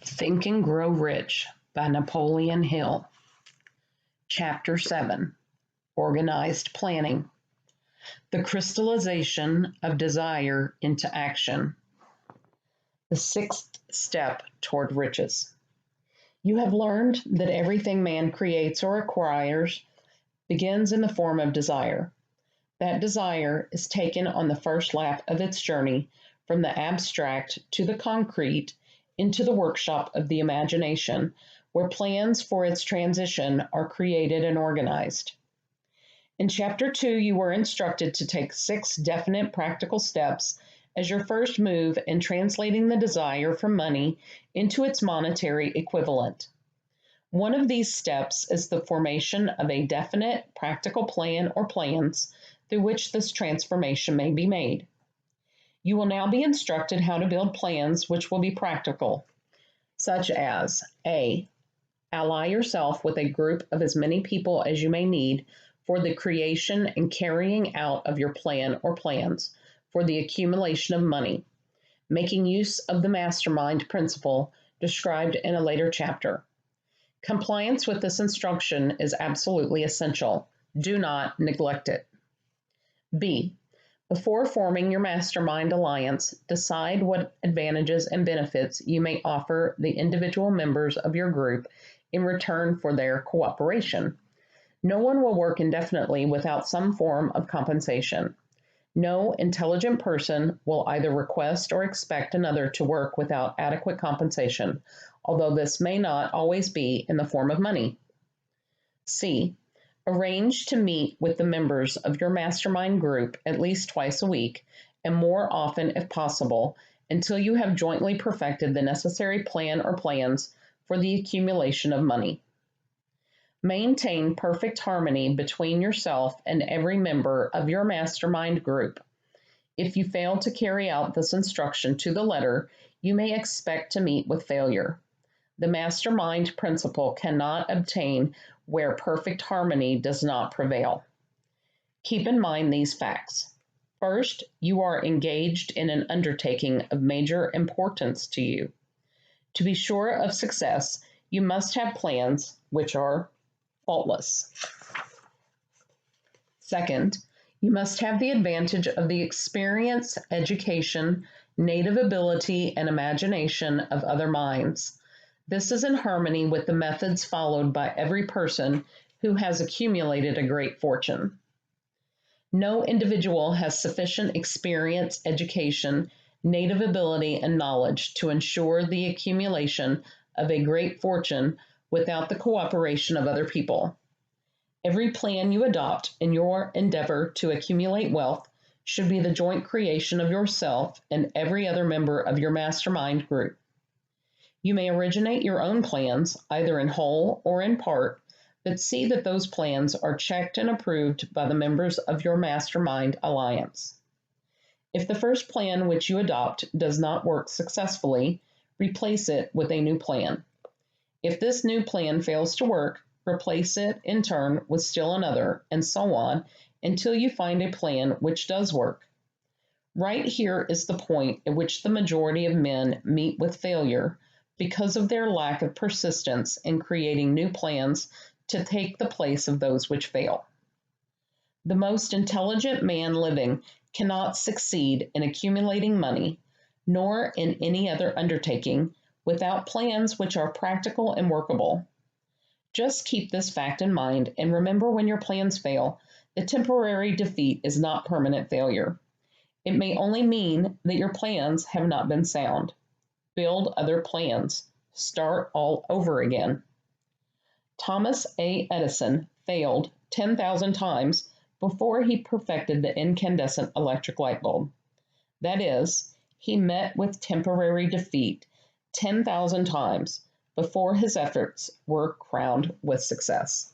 Think and Grow Rich by Napoleon Hill. Chapter 7, Organized Planning. The crystallization of desire into action. The sixth step toward riches. You have learned that everything man creates or acquires begins in the form of desire. That desire is taken on the first lap of its journey from the abstract to the concrete into the workshop of the imagination, where plans for its transition are created and organized. In Chapter 2, you were instructed to take 6 definite practical steps as your first move in translating the desire from money into its monetary equivalent. One of these steps is the formation of a definite practical plan or plans through which this transformation may be made. You will now be instructed how to build plans which will be practical, such as A. Ally yourself with a group of as many people as you may need for the creation and carrying out of your plan or plans for the accumulation of money, making use of the mastermind principle described in a later chapter. Compliance with this instruction is absolutely essential. Do not neglect it. B. Before forming your mastermind alliance, decide what advantages and benefits you may offer the individual members of your group in return for their cooperation. No one will work indefinitely without some form of compensation. No intelligent person will either request or expect another to work without adequate compensation, although this may not always be in the form of money. C. Arrange to meet with the members of your mastermind group at least twice a week, and more often if possible, until you have jointly perfected the necessary plan or plans for the accumulation of money. Maintain perfect harmony between yourself and every member of your mastermind group. If you fail to carry out this instruction to the letter, you may expect to meet with failure. The mastermind principle cannot obtain where perfect harmony does not prevail. Keep in mind these facts. First, you are engaged in an undertaking of major importance to you. To be sure of success, you must have plans which are faultless. Second, you must have the advantage of the experience, education, native ability, and imagination of other minds. This is in harmony with the methods followed by every person who has accumulated a great fortune. No individual has sufficient experience, education, native ability, and knowledge to ensure the accumulation of a great fortune without the cooperation of other people. Every plan you adopt in your endeavor to accumulate wealth should be the joint creation of yourself and every other member of your mastermind group. You may originate your own plans, either in whole or in part, but see that those plans are checked and approved by the members of your mastermind alliance. If the first plan which you adopt does not work successfully, replace it with a new plan. If this new plan fails to work, replace it in turn with still another, and so on, until you find a plan which does work. Right here is the point at which the majority of men meet with failure, because of their lack of persistence in creating new plans to take the place of those which fail. The most intelligent man living cannot succeed in accumulating money, nor in any other undertaking, without plans which are practical and workable. Just keep this fact in mind and remember, when your plans fail, the temporary defeat is not permanent failure. It may only mean that your plans have not been sound. Build other plans. Start all over again. Thomas A. Edison failed 10,000 times before he perfected the incandescent electric light bulb. That is, he met with temporary defeat 10,000 times before his efforts were crowned with success.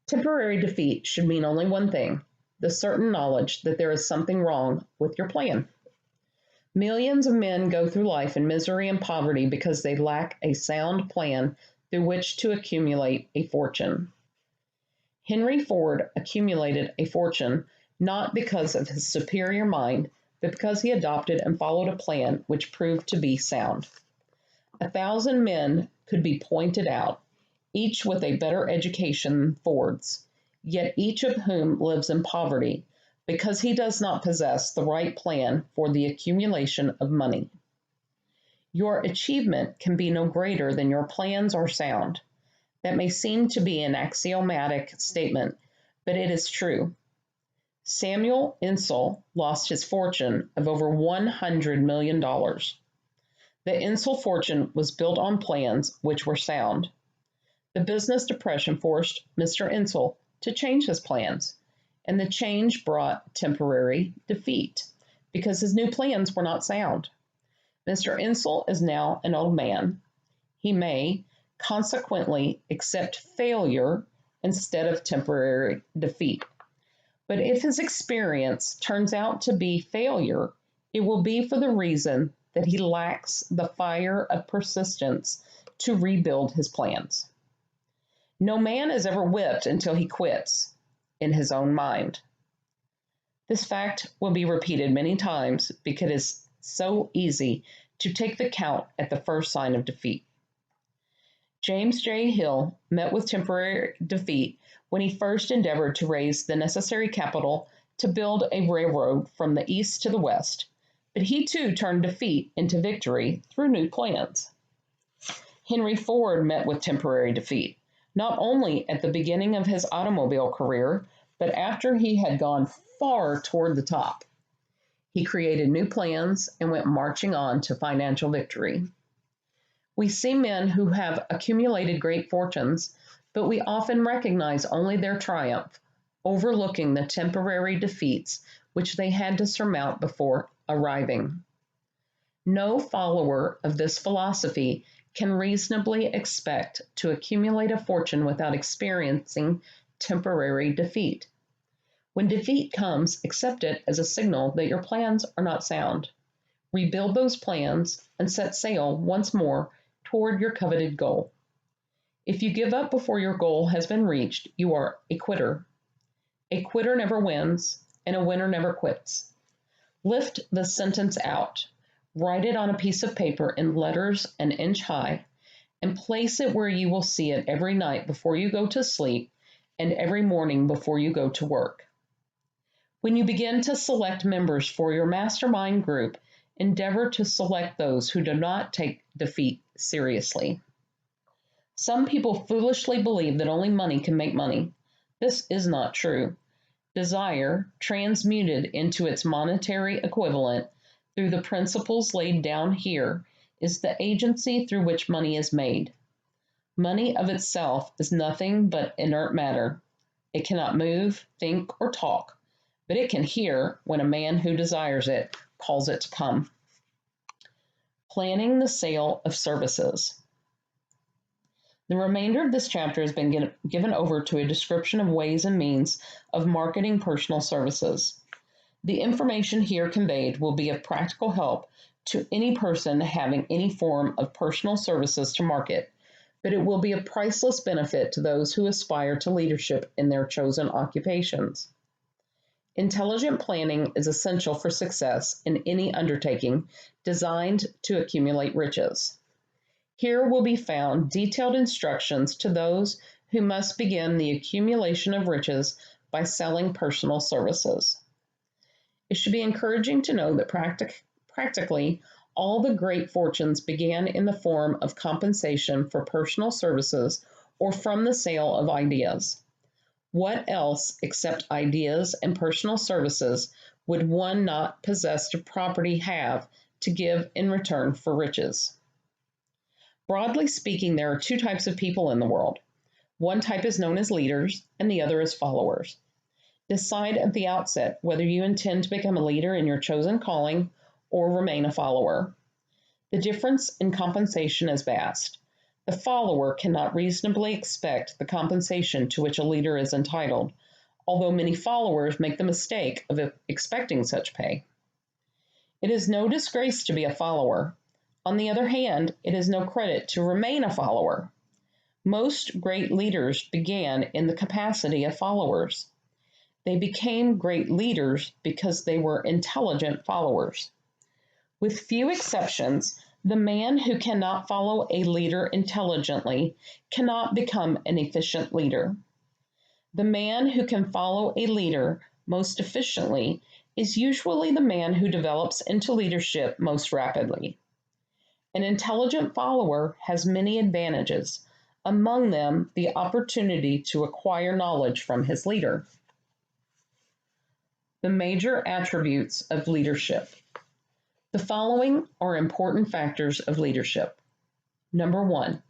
Temporary defeat should mean only one thing: the certain knowledge that there is something wrong with your plan. Millions of men go through life in misery and poverty because they lack a sound plan through which to accumulate a fortune. Henry Ford accumulated a fortune not because of his superior mind, but because he adopted and followed a plan which proved to be sound. 1,000 men could be pointed out, each with a better education than Ford's, yet each of whom lives in poverty, because he does not possess the right plan for the accumulation of money. Your achievement can be no greater than your plans are sound. That may seem to be an axiomatic statement, but it is true. Samuel Insull lost his fortune of over $100 million. The Insull fortune was built on plans which were sound. The business depression forced Mr. Insull to change his plans, and the change brought temporary defeat because his new plans were not sound. Mr. Insull is now an old man. He may, consequently, accept failure instead of temporary defeat. But if his experience turns out to be failure, it will be for the reason that he lacks the fire of persistence to rebuild his plans. No man is ever whipped until he quits in his own mind. This fact will be repeated many times because it is so easy to take the count at the first sign of defeat. James J. Hill met with temporary defeat when he first endeavored to raise the necessary capital to build a railroad from the east to the west, but he too turned defeat into victory through new plans. Henry Ford met with temporary defeat, not only at the beginning of his automobile career, but after he had gone far toward the top. He created new plans and went marching on to financial victory. We see men who have accumulated great fortunes, but we often recognize only their triumph, overlooking the temporary defeats which they had to surmount before arriving. No follower of this philosophy can reasonably expect to accumulate a fortune without experiencing temporary defeat. When defeat comes, accept it as a signal that your plans are not sound. Rebuild those plans and set sail once more toward your coveted goal. If you give up before your goal has been reached, you are a quitter. A quitter never wins, and a winner never quits. Lift the sentence out, write it on a piece of paper in letters an inch high, and place it where you will see it every night before you go to sleep and every morning before you go to work. When you begin to select members for your mastermind group, endeavor to select those who do not take defeat seriously. Some people foolishly believe that only money can make money. This is not true. Desire, transmuted into its monetary equivalent through the principles laid down here, is the agency through which money is made. Money of itself is nothing but inert matter. It cannot move, think, or talk, but it can hear when a man who desires it calls it to come. Planning the sale of services. The remainder of this chapter has been given over to a description of ways and means of marketing personal services. The information here conveyed will be of practical help to any person having any form of personal services to market, but it will be a priceless benefit to those who aspire to leadership in their chosen occupations. Intelligent planning is essential for success in any undertaking designed to accumulate riches. Here will be found detailed instructions to those who must begin the accumulation of riches by selling personal services. It should be encouraging to know that practically all the great fortunes began in the form of compensation for personal services or from the sale of ideas. What else except ideas and personal services would one not possessed property have to give in return for riches? Broadly speaking, there are two types of people in the world. One type is known as leaders, and the other as followers. Decide at the outset whether you intend to become a leader in your chosen calling or remain a follower. The difference in compensation is vast. The follower cannot reasonably expect the compensation to which a leader is entitled, although many followers make the mistake of expecting such pay. It is no disgrace to be a follower. On the other hand, it is no credit to remain a follower. Most great leaders began in the capacity of followers. They became great leaders because they were intelligent followers. With few exceptions, the man who cannot follow a leader intelligently cannot become an efficient leader. The man who can follow a leader most efficiently is usually the man who develops into leadership most rapidly. An intelligent follower has many advantages, among them the opportunity to acquire knowledge from his leader. The major attributes of leadership. The following are important factors of leadership. Number 1,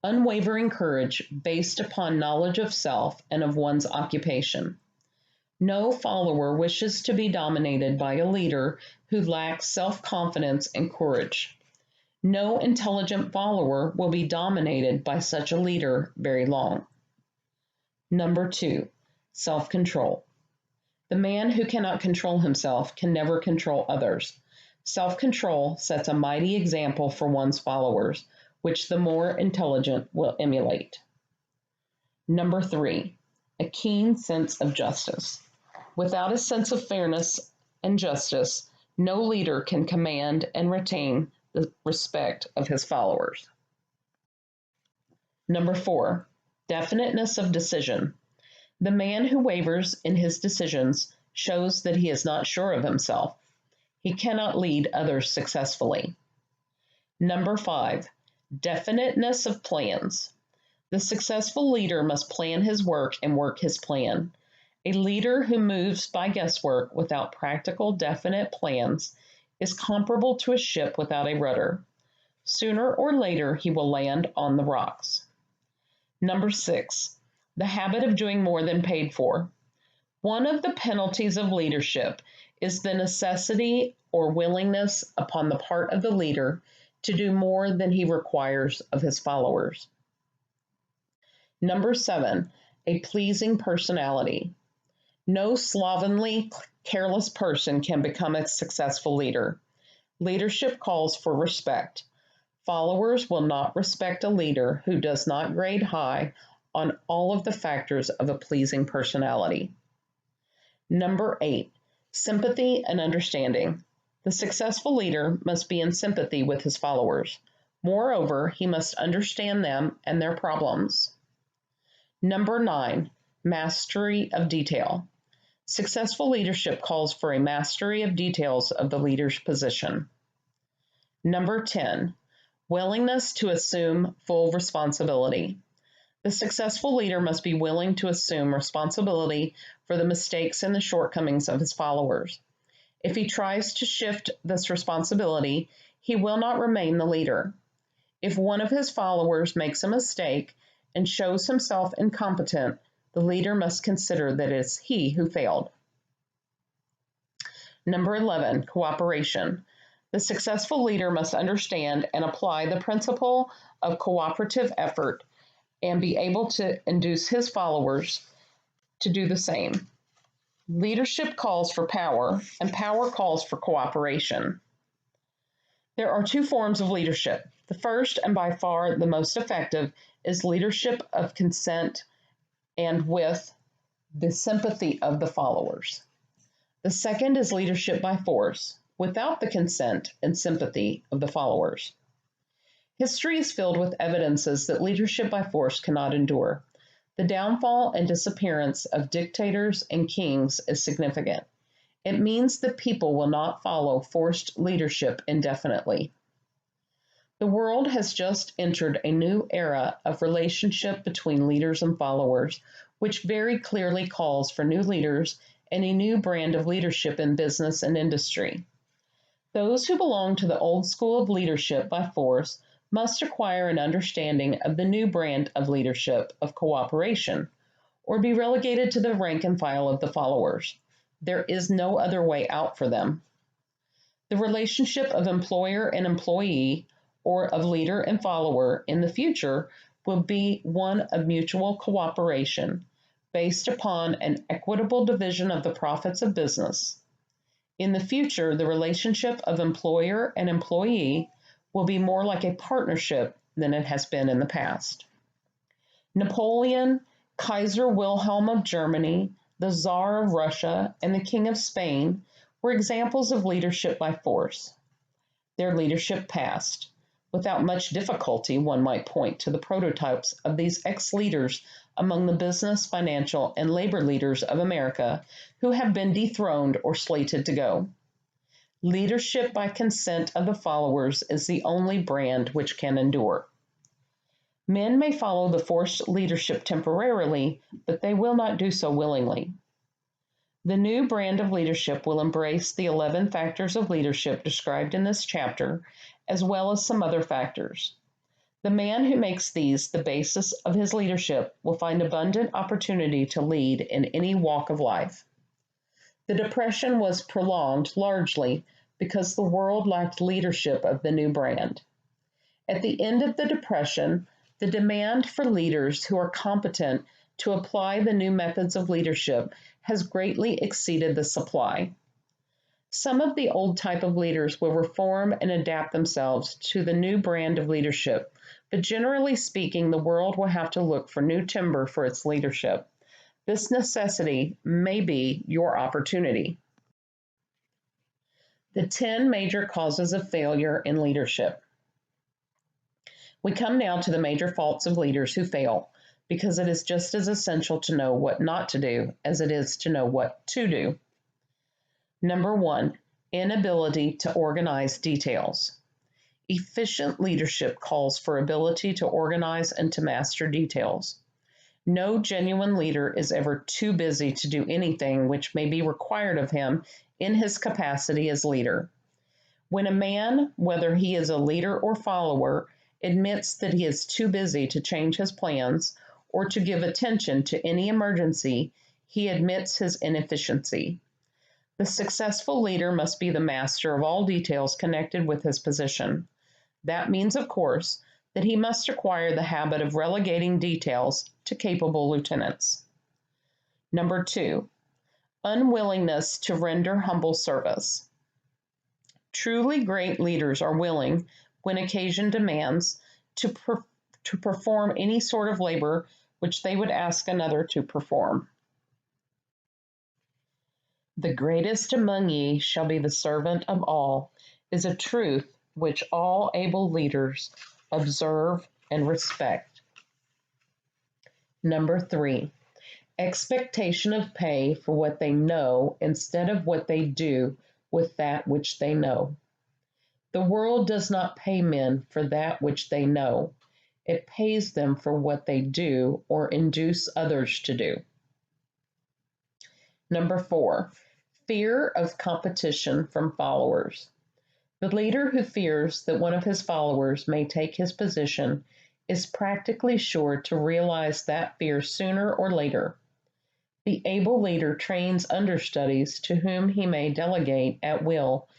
unwavering courage based upon knowledge of self and of one's occupation. No follower wishes to be dominated by a leader who lacks self-confidence and courage. No intelligent follower will be dominated by such a leader very long. Number 2, self-control. The man who cannot control himself can never control others. Self-control sets a mighty example for one's followers, which the more intelligent will emulate. Number 3, a keen sense of justice. Without a sense of fairness and justice, no leader can command and retain the respect of his followers. Number 4, definiteness of decision. The man who wavers in his decisions shows that he is not sure of himself. He cannot lead others successfully. Number 5, definiteness of plans. The successful leader must plan his work and work his plan. A leader who moves by guesswork without practical, definite plans is comparable to a ship without a rudder. Sooner or later, he will land on the rocks. Number 6, the habit of doing more than paid for. One of the penalties of leadership is the necessity or willingness upon the part of the leader to do more than he requires of his followers. Number 7, a pleasing personality. No slovenly, careless person can become a successful leader. Leadership calls for respect. Followers will not respect a leader who does not grade high on all of the factors of a pleasing personality. Number 8, sympathy and understanding. The successful leader must be in sympathy with his followers. Moreover, he must understand them and their problems. Number 9, mastery of detail. Successful leadership calls for a mastery of details of the leader's position. Number 10, willingness to assume full responsibility. The successful leader must be willing to assume responsibility for the mistakes and the shortcomings of his followers. If he tries to shift this responsibility, he will not remain the leader. If one of his followers makes a mistake and shows himself incompetent, the leader must consider that it is he who failed. Number 11, cooperation. The successful leader must understand and apply the principle of cooperative effort and be able to induce his followers to do the same. Leadership calls for power, and power calls for cooperation. There are two forms of leadership. The first, and by far the most effective, is leadership of consent and with the sympathy of the followers. The second is leadership by force, without the consent and sympathy of the followers. History is filled with evidences that leadership by force cannot endure. The downfall and disappearance of dictators and kings is significant. It means that people will not follow forced leadership indefinitely. The world has just entered a new era of relationship between leaders and followers, which very clearly calls for new leaders and a new brand of leadership in business and industry. Those who belong to the old school of leadership by force must acquire an understanding of the new brand of leadership of cooperation, or be relegated to the rank and file of the followers. There is no other way out for them. The relationship of employer and employee, or of leader and follower in the future, will be one of mutual cooperation, based upon an equitable division of the profits of business. In the future, the relationship of employer and employee will be more like a partnership than it has been in the past. Napoleon, Kaiser Wilhelm of Germany, the Tsar of Russia, and the King of Spain were examples of leadership by force. Their leadership passed. Without much difficulty, one might point to the prototypes of these ex-leaders among the business, financial, and labor leaders of America who have been dethroned or slated to go. Leadership by consent of the followers is the only brand which can endure. Men may follow the forced leadership temporarily, but they will not do so willingly. The new brand of leadership will embrace the 11 factors of leadership described in this chapter, as well as some other factors. The man who makes these the basis of his leadership will find abundant opportunity to lead in any walk of life. The Depression was prolonged largely because the world lacked leadership of the new brand. At the end of the Depression, the demand for leaders who are competent to apply the new methods of leadership has greatly exceeded the supply. Some of the old type of leaders will reform and adapt themselves to the new brand of leadership, but generally speaking, the world will have to look for new timber for its leadership. This necessity may be your opportunity. The 10 major causes of failure in leadership. We come now to the major faults of leaders who fail, because it is just as essential to know what not to do as it is to know what to do. Number 1, inability to organize details. Efficient leadership calls for ability to organize and to master details. No genuine leader is ever too busy to do anything which may be required of him in his capacity as leader. When a man, whether he is a leader or follower, admits that he is too busy to change his plans or to give attention to any emergency, he admits his inefficiency. The successful leader must be the master of all details connected with his position. That means, of course, that he must acquire the habit of relegating details to capable lieutenants. Number 2, unwillingness to render humble service. Truly great leaders are willing, when occasion demands, to perform any sort of labor which they would ask another to perform. The greatest among ye shall be the servant of all, is a truth which all able leaders observe and respect. Number 3, expectation of pay for what they know instead of what they do with that which they know. The world does not pay men for that which they know. It pays them for what they do or induce others to do. Number 4, fear of competition from followers. The leader who fears that one of his followers may take his position is practically sure to realize that fear sooner or later. The able leader trains understudies to whom he may delegate at will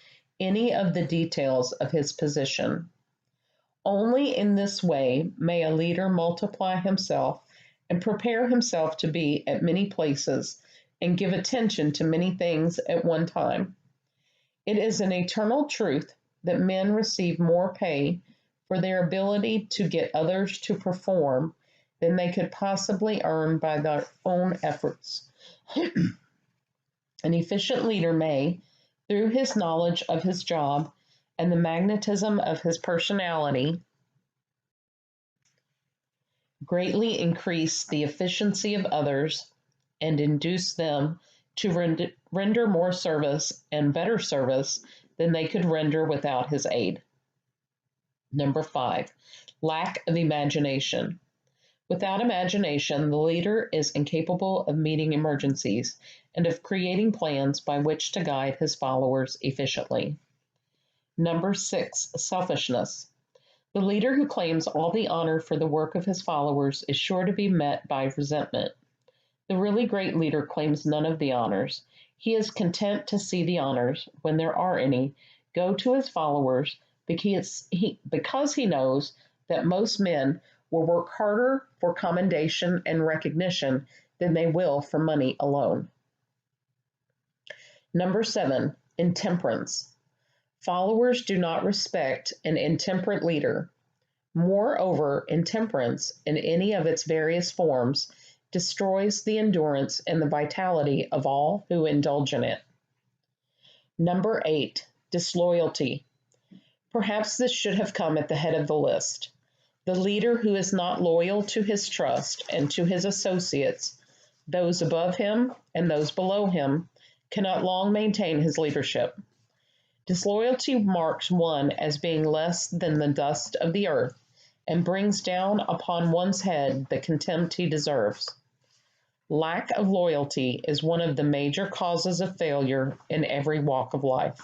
any of the details of his position. Only in this way may a leader multiply himself and prepare himself to be at many places and give attention to many things at one time. It is an eternal truth that men receive more pay for their ability to get others to perform than they could possibly earn by their own efforts. An efficient leader may, through his knowledge of his job and the magnetism of his personality, greatly increase the efficiency of others and induce them to render more service and better service than they could render without his aid. Number 5, lack of imagination. Without imagination, the leader is incapable of meeting emergencies and of creating plans by which to guide his followers efficiently. Number 6, selfishness. The leader who claims all the honor for the work of his followers is sure to be met by resentment. The really great leader claims none of the honors. He is content to see the honors, when there are any, go to his followers because he knows that most men will work harder for commendation and recognition than they will for money alone. Number 7, intemperance. Followers do not respect an intemperate leader. Moreover, intemperance, in any of its various forms, destroys the endurance and the vitality of all who indulge in it. Number 8, disloyalty. Perhaps this should have come at the head of the list. The leader who is not loyal to his trust and to his associates, those above him and those below him, cannot long maintain his leadership. Disloyalty marks one as being less than the dust of the earth and brings down upon one's head the contempt he deserves. Lack of loyalty is one of the major causes of failure in every walk of life.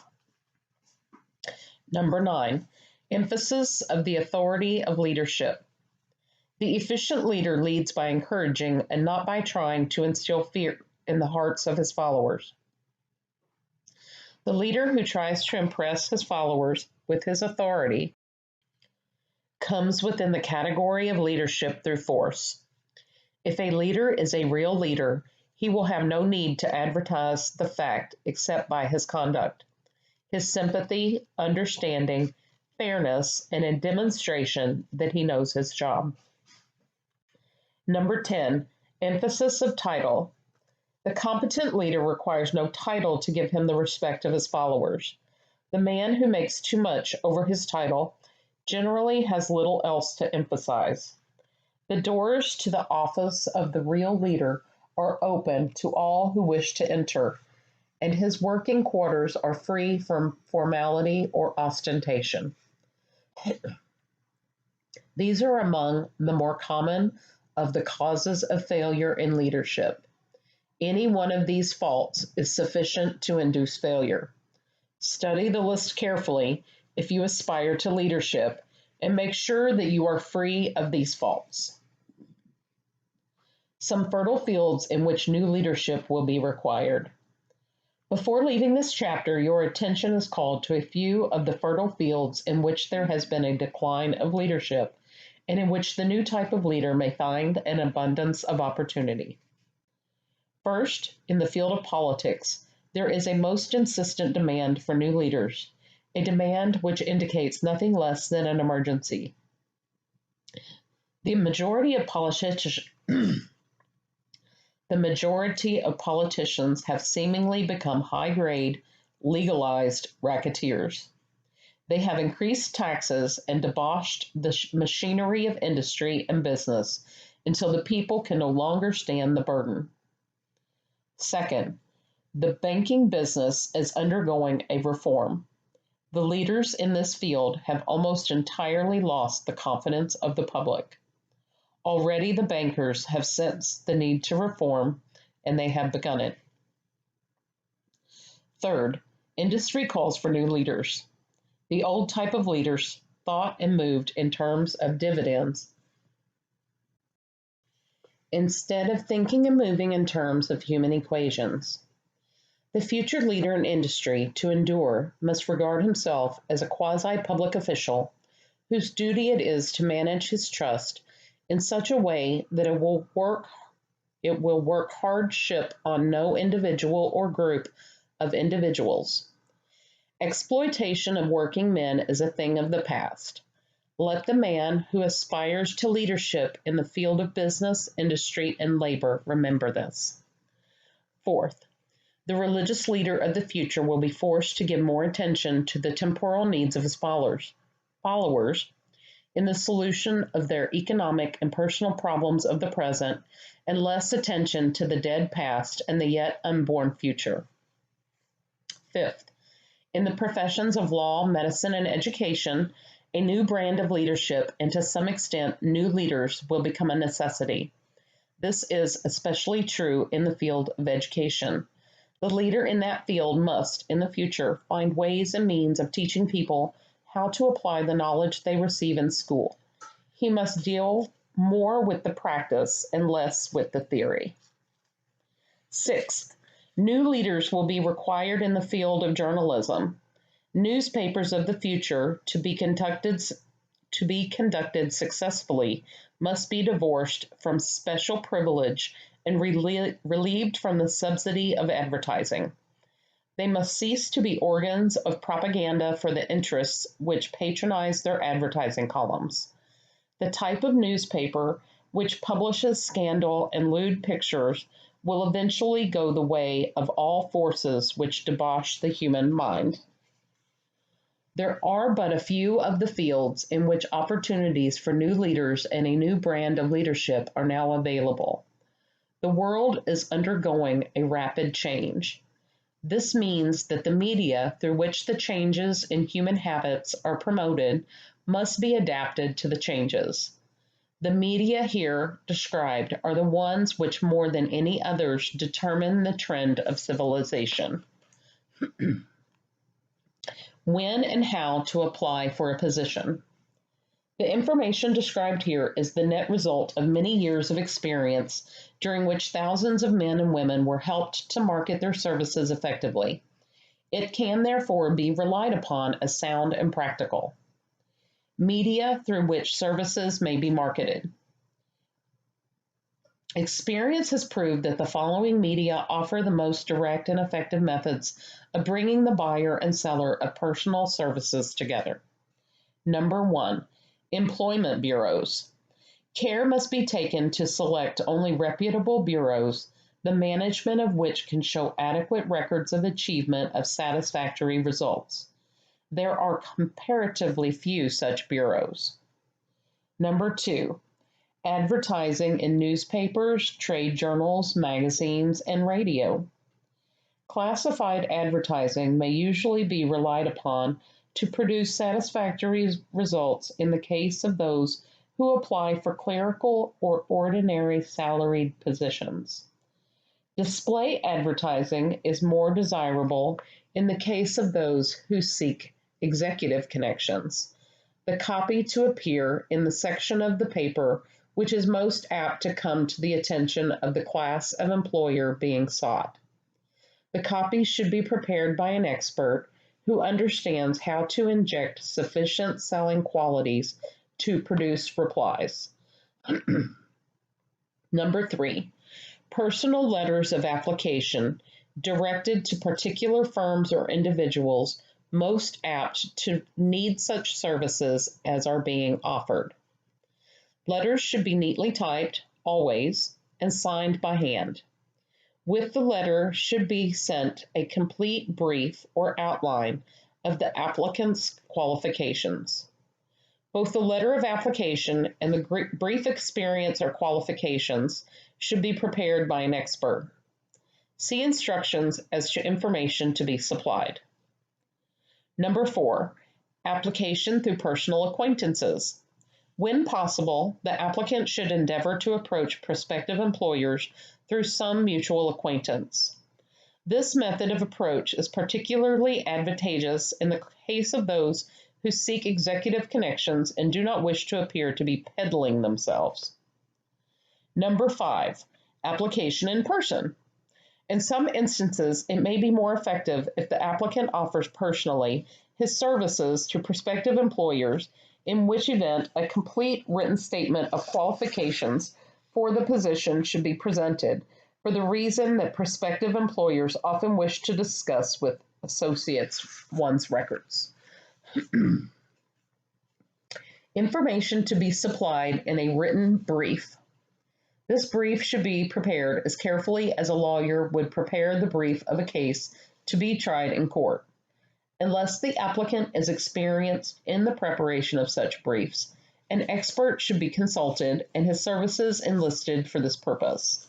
Number 9, emphasis of the authority of leadership. The efficient leader leads by encouraging and not by trying to instill fear in the hearts of his followers. The leader who tries to impress his followers with his authority comes within the category of leadership through force. If a leader is a real leader, he will have no need to advertise the fact except by his conduct. His sympathy, understanding, fairness, and a demonstration that he knows his job. Number 10, emphasis of title. The competent leader requires no title to give him the respect of his followers. The man who makes too much over his title generally has little else to emphasize. The doors to the office of the real leader are open to all who wish to enter, and his working quarters are free from formality or ostentation. These are among the more common of the causes of failure in leadership. Any one of these faults is sufficient to induce failure. Study the list carefully if you aspire to leadership, and make sure that you are free of these faults. Some fertile fields in which new leadership will be required. Before leaving this chapter, your attention is called to a few of the fertile fields in which there has been a decline of leadership, and in which the new type of leader may find an abundance of opportunity. First, in the field of politics, there is a most insistent demand for new leaders, a demand which indicates nothing less than an emergency. The majority of politicians have seemingly become high-grade, legalized racketeers. They have increased taxes and debauched the machinery of industry and business until the people can no longer stand the burden. Second, the banking business is undergoing a reform. The leaders in this field have almost entirely lost the confidence of the public. Already the bankers have sensed the need to reform, and they have begun it. Third, industry calls for new leaders. The old type of leaders thought and moved in terms of dividends instead of thinking and moving in terms of human equations. The future leader in industry, to endure, must regard himself as a quasi-public official whose duty it is to manage his trust in such a way that it will work hardship on no individual or group of individuals. Exploitation of working men is a thing of the past. Let the man who aspires to leadership in the field of business, industry, and labor remember this. Fourth, the religious leader of the future will be forced to give more attention to the temporal needs of his followers in the solution of their economic and personal problems of the present, and less attention to the dead past and the yet unborn future. Fifth, in the professions of law, medicine, and education, a new brand of leadership and to some extent new leaders will become a necessity. This is especially true in the field of education. The leader in that field must, in the future, find ways and means of teaching people how to apply the knowledge they receive in school. He must deal more with the practice and less with the theory. Sixth, new leaders will be required in the field of journalism. Newspapers of the future, to be conducted successfully, must be divorced from special privilege and relieved from the subsidy of advertising. They must cease to be organs of propaganda for the interests which patronize their advertising columns. The type of newspaper which publishes scandal and lewd pictures, will eventually go the way of all forces which debauch the human mind. There are but a few of the fields in which opportunities for new leaders and a new brand of leadership are now available. The world is undergoing a rapid change. This means that the media through which the changes in human habits are promoted must be adapted to the changes. The media here described are the ones which more than any others determine the trend of civilization. When and how to apply for a position. The information described here is the net result of many years of experience during which thousands of men and women were helped to market their services effectively. It can therefore be relied upon as sound and practical. Media through which services may be marketed. Experience has proved that the following media offer the most direct and effective methods of bringing the buyer and seller of personal services together. Number 1, employment bureaus. Care must be taken to select only reputable bureaus, the management of which can show adequate records of achievement of satisfactory results. There are comparatively few such bureaus. Number 2, advertising in newspapers, trade journals, magazines, and radio. Classified advertising may usually be relied upon to produce satisfactory results in the case of those who apply for clerical or ordinary salaried positions. Display advertising is more desirable in the case of those who seek executive connections. The copy to appear in the section of the paper which is most apt to come to the attention of the class of employer being sought. The copy should be prepared by an expert who understands how to inject sufficient selling qualities to produce replies. Number 3, personal letters of application directed to particular firms or individuals most apt to need such services as are being offered. Letters should be neatly typed, always, and signed by hand. With the letter should be sent a complete brief or outline of the applicant's qualifications. Both the letter of application and the brief experience or qualifications should be prepared by an expert. See instructions as to information to be supplied. Number 4, application through personal acquaintances. When possible, the applicant should endeavor to approach prospective employers through some mutual acquaintance. This method of approach is particularly advantageous in the case of those who seek executive connections and do not wish to appear to be peddling themselves. Number 5, application in person. In some instances, it may be more effective if the applicant offers personally his services to prospective employers, in which event a complete written statement of qualifications for the position should be presented, for the reason that prospective employers often wish to discuss with associates one's records. Information to be supplied in a written brief. This brief should be prepared as carefully as a lawyer would prepare the brief of a case to be tried in court. Unless the applicant is experienced in the preparation of such briefs, an expert should be consulted and his services enlisted for this purpose.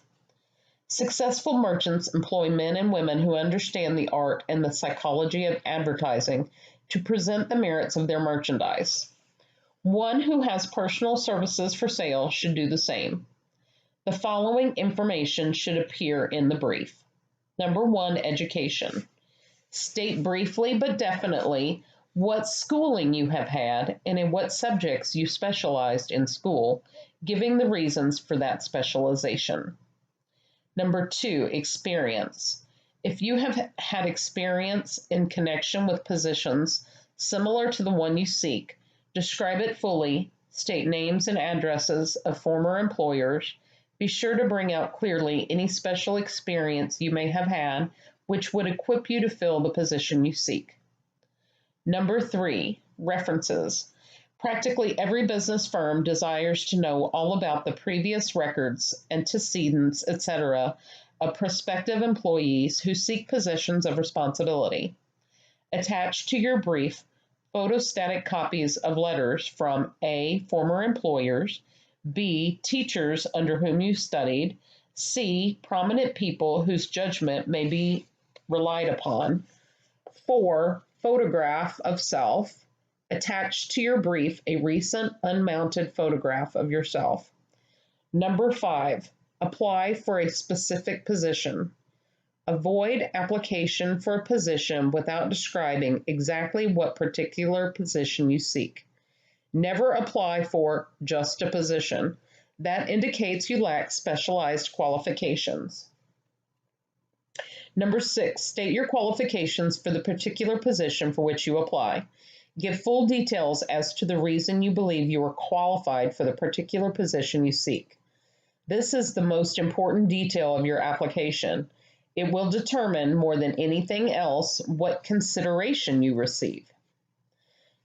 Successful merchants employ men and women who understand the art and the psychology of advertising to present the merits of their merchandise. One who has personal services for sale should do the same. The following information should appear in the brief. Number 1, education. State briefly but definitely what schooling you have had and in what subjects you specialized in school, giving the reasons for that specialization. Number 2, experience. If you have had experience in connection with positions similar to the one you seek, describe it fully, state names and addresses of former employers. Be sure to bring out clearly any special experience you may have had which would equip you to fill the position you seek. Number 3, references. Practically every business firm desires to know all about the previous records, antecedents, etc. of prospective employees who seek positions of responsibility. Attached to your brief, photostatic copies of letters from A. Former employers, B. Teachers under whom you studied, C. Prominent people whose judgment may be relied upon. 4. Photograph of self. Attached to your brief, a recent unmounted photograph of yourself. Number 5. Apply for a specific position. Avoid application for a position without describing exactly what particular position you seek. Never apply for just a position. That indicates you lack specialized qualifications. Number 6, state your qualifications for the particular position for which you apply. Give full details as to the reason you believe you are qualified for the particular position you seek. This is the most important detail of your application. It will determine more than anything else what consideration you receive.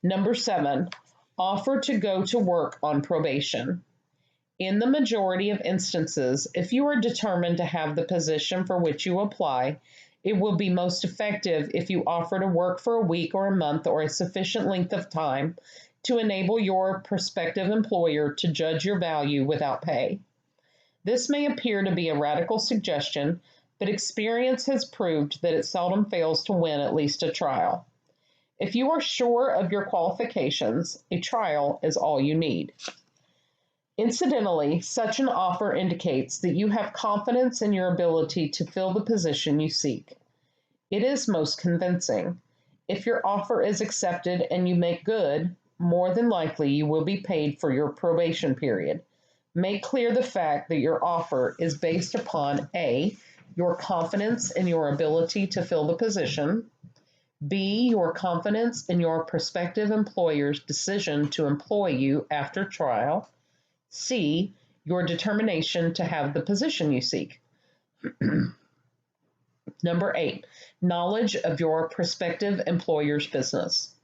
Number 7, offer to go to work on probation. In the majority of instances, if you are determined to have the position for which you apply, it will be most effective if you offer to work for a week or a month or a sufficient length of time to enable your prospective employer to judge your value without pay. This may appear to be a radical suggestion, but experience has proved that it seldom fails to win at least a trial. If you are sure of your qualifications, a trial is all you need. Incidentally, such an offer indicates that you have confidence in your ability to fill the position you seek. It is most convincing. If your offer is accepted and you make good, more than likely you will be paid for your probation period. Make clear the fact that your offer is based upon A, your confidence in your ability to fill the position, B, your confidence in your prospective employer's decision to employ you after trial, C, your determination to have the position you seek. Number 8, knowledge of your prospective employer's business.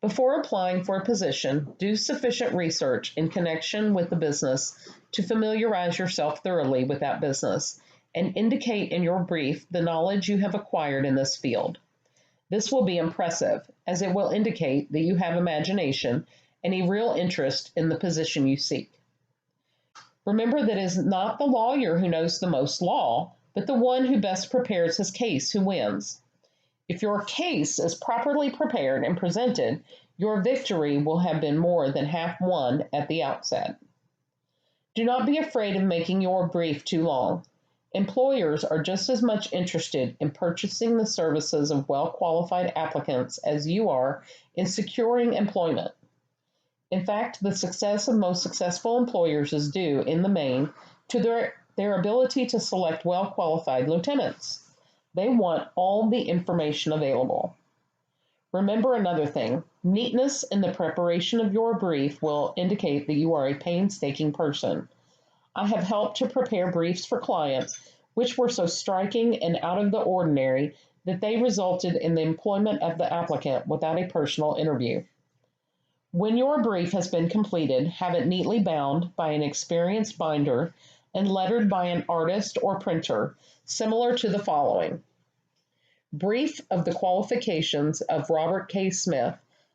Before applying for a position, do sufficient research in connection with the business to familiarize yourself thoroughly with that business and indicate in your brief the knowledge you have acquired in this field. This will be impressive, as it will indicate that you have imagination and a real interest in the position you seek. Remember that it is not the lawyer who knows the most law, but the one who best prepares his case who wins. If your case is properly prepared and presented, your victory will have been more than half won at the outset. Do not be afraid of making your brief too long. Employers are just as much interested in purchasing the services of well-qualified applicants as you are in securing employment. In fact, the success of most successful employers is due, in the main, to their ability to select well-qualified lieutenants. They want all the information available. Remember another thing, neatness in the preparation of your brief will indicate that you are a painstaking person. I have helped to prepare briefs for clients which were so striking and out of the ordinary that they resulted in the employment of the applicant without a personal interview. When your brief has been completed, have it neatly bound by an experienced binder and lettered by an artist or printer, similar to the following. Brief of the qualifications of Robert K. Smith,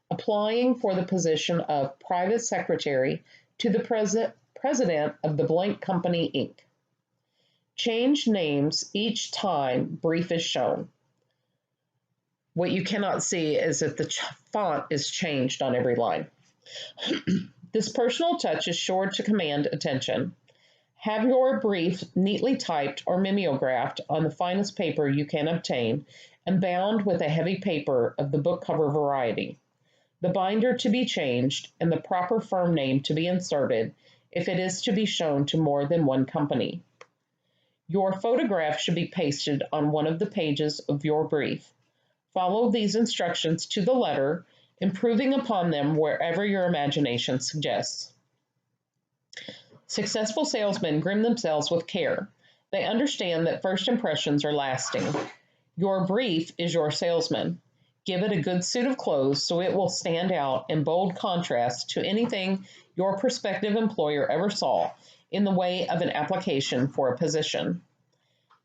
applying for the position of Private Secretary to the President of the Blank Company, Inc. Change names each time brief is shown. What you cannot see is that the font is changed on every line. This personal touch is sure to command attention. Have your brief neatly typed or mimeographed on the finest paper you can obtain and bound with a heavy paper of the book cover variety. The binder to be changed and the proper firm name to be inserted if it is to be shown to more than one company. Your photograph should be pasted on one of the pages of your brief. Follow these instructions to the letter, improving upon them wherever your imagination suggests. Successful salesmen groom themselves with care. They understand that first impressions are lasting. Your brief is your salesman. Give it a good suit of clothes so it will stand out in bold contrast to anything your prospective employer ever saw in the way of an application for a position.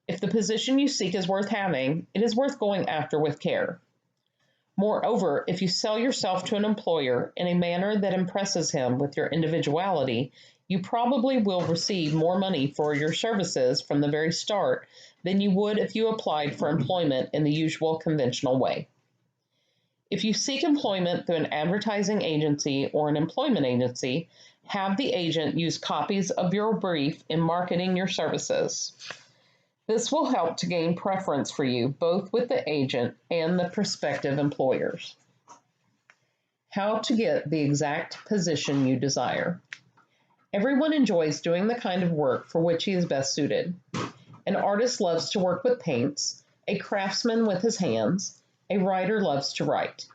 If the position you seek is worth having, it is worth going after with care. Moreover, if you sell yourself to an employer in a manner that impresses him with your individuality, you probably will receive more money for your services from the very start than you would if you applied for employment in the usual conventional way. If you seek employment through an advertising agency or an employment agency, have the agent use copies of your brief in marketing your services. This will help to gain preference for you both with the agent and the prospective employers. How to get the exact position you desire. Everyone enjoys doing the kind of work for which he is best suited. An artist loves to work with paints, a craftsman with his hands, a writer loves to write.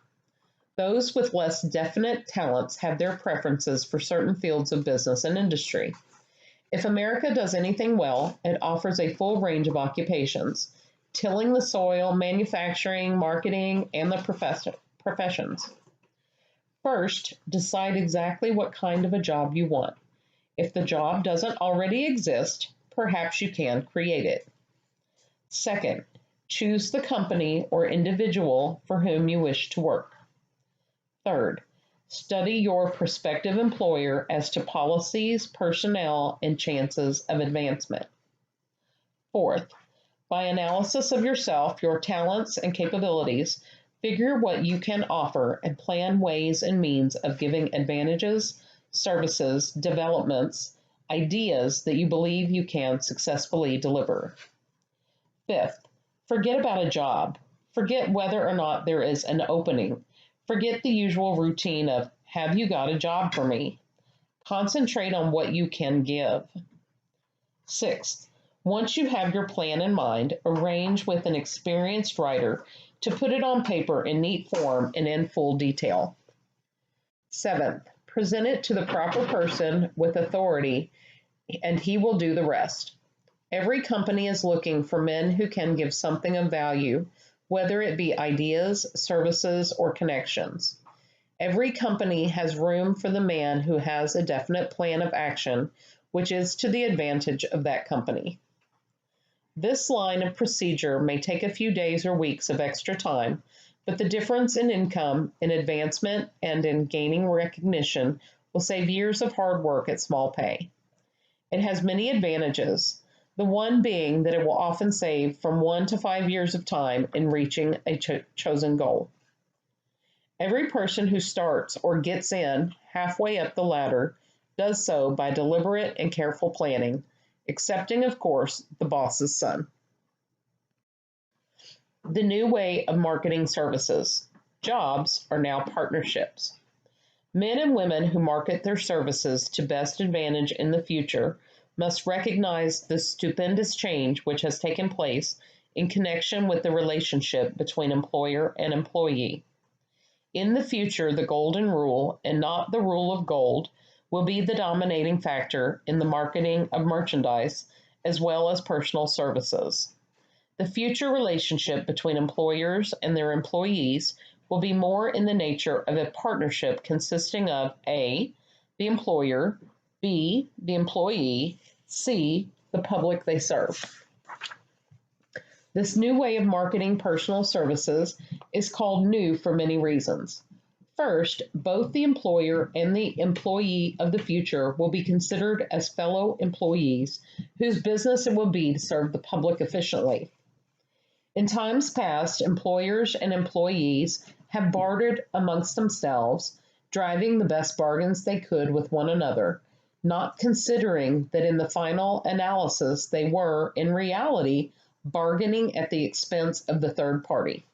Those with less definite talents have their preferences for certain fields of business and industry. If America does anything well, it offers a full range of occupations, tilling the soil, manufacturing, marketing, and the professions. First, decide exactly what kind of a job you want. If the job doesn't already exist, perhaps you can create it. Second, choose the company or individual for whom you wish to work. Third, study your prospective employer as to policies, personnel, and chances of advancement. Fourth, by analysis of yourself, your talents, and capabilities, figure what you can offer and plan ways and means of giving advantages, services, developments, ideas that you believe you can successfully deliver. Fifth, forget about a job. Forget whether or not there is an opening. Forget the usual routine of, have you got a job for me? Concentrate on what you can give. Sixth, once you have your plan in mind, arrange with an experienced writer to put it on paper in neat form and in full detail. Seventh, present it to the proper person with authority, and he will do the rest. Every company is looking for men who can give something of value, whether it be ideas, services, or connections. Every company has room for the man who has a definite plan of action, which is to the advantage of that company. This line of procedure may take a few days or weeks of extra time, but the difference in income, in advancement, and in gaining recognition will save years of hard work at small pay. It has many advantages, the one being that it will often save from 1 to 5 years of time in reaching a chosen goal. Every person who starts or gets in halfway up the ladder does so by deliberate and careful planning, excepting, of course, the boss's son. The new way of marketing services. Jobs are now partnerships. Men and women who market their services to best advantage in the future must recognize the stupendous change which has taken place in connection with the relationship between employer and employee. In the future, the golden rule, and not the rule of gold, will be the dominating factor in the marketing of merchandise as well as personal services. The future relationship between employers and their employees will be more in the nature of a partnership consisting of A, the employer, B, the employee, C, the public they serve. This new way of marketing personal services is called new for many reasons. First, both the employer and the employee of the future will be considered as fellow employees whose business it will be to serve the public efficiently. In times past, employers and employees have bartered amongst themselves, driving the best bargains they could with one another, not considering that in the final analysis they were, in reality, bargaining at the expense of the third party,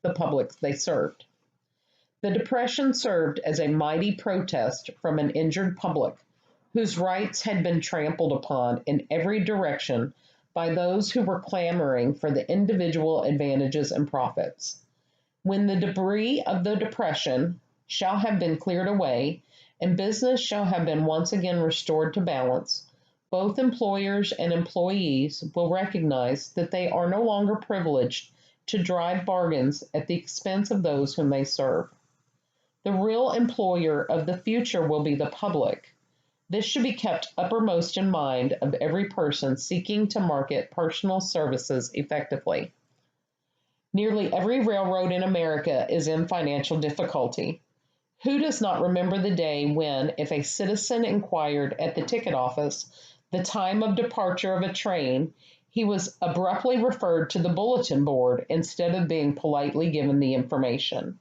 the public they served. The Depression served as a mighty protest from an injured public, whose rights had been trampled upon in every direction by those who were clamoring for the individual advantages and profits. When the debris of the Depression shall have been cleared away, and business shall have been once again restored to balance, both employers and employees will recognize that they are no longer privileged to drive bargains at the expense of those whom they serve. The real employer of the future will be the public. This should be kept uppermost in mind of every person seeking to market personal services effectively. Nearly every railroad in America is in financial difficulty. Who does not remember the day when, if a citizen inquired at the ticket office the time of departure of a train, he was abruptly referred to the bulletin board instead of being politely given the information?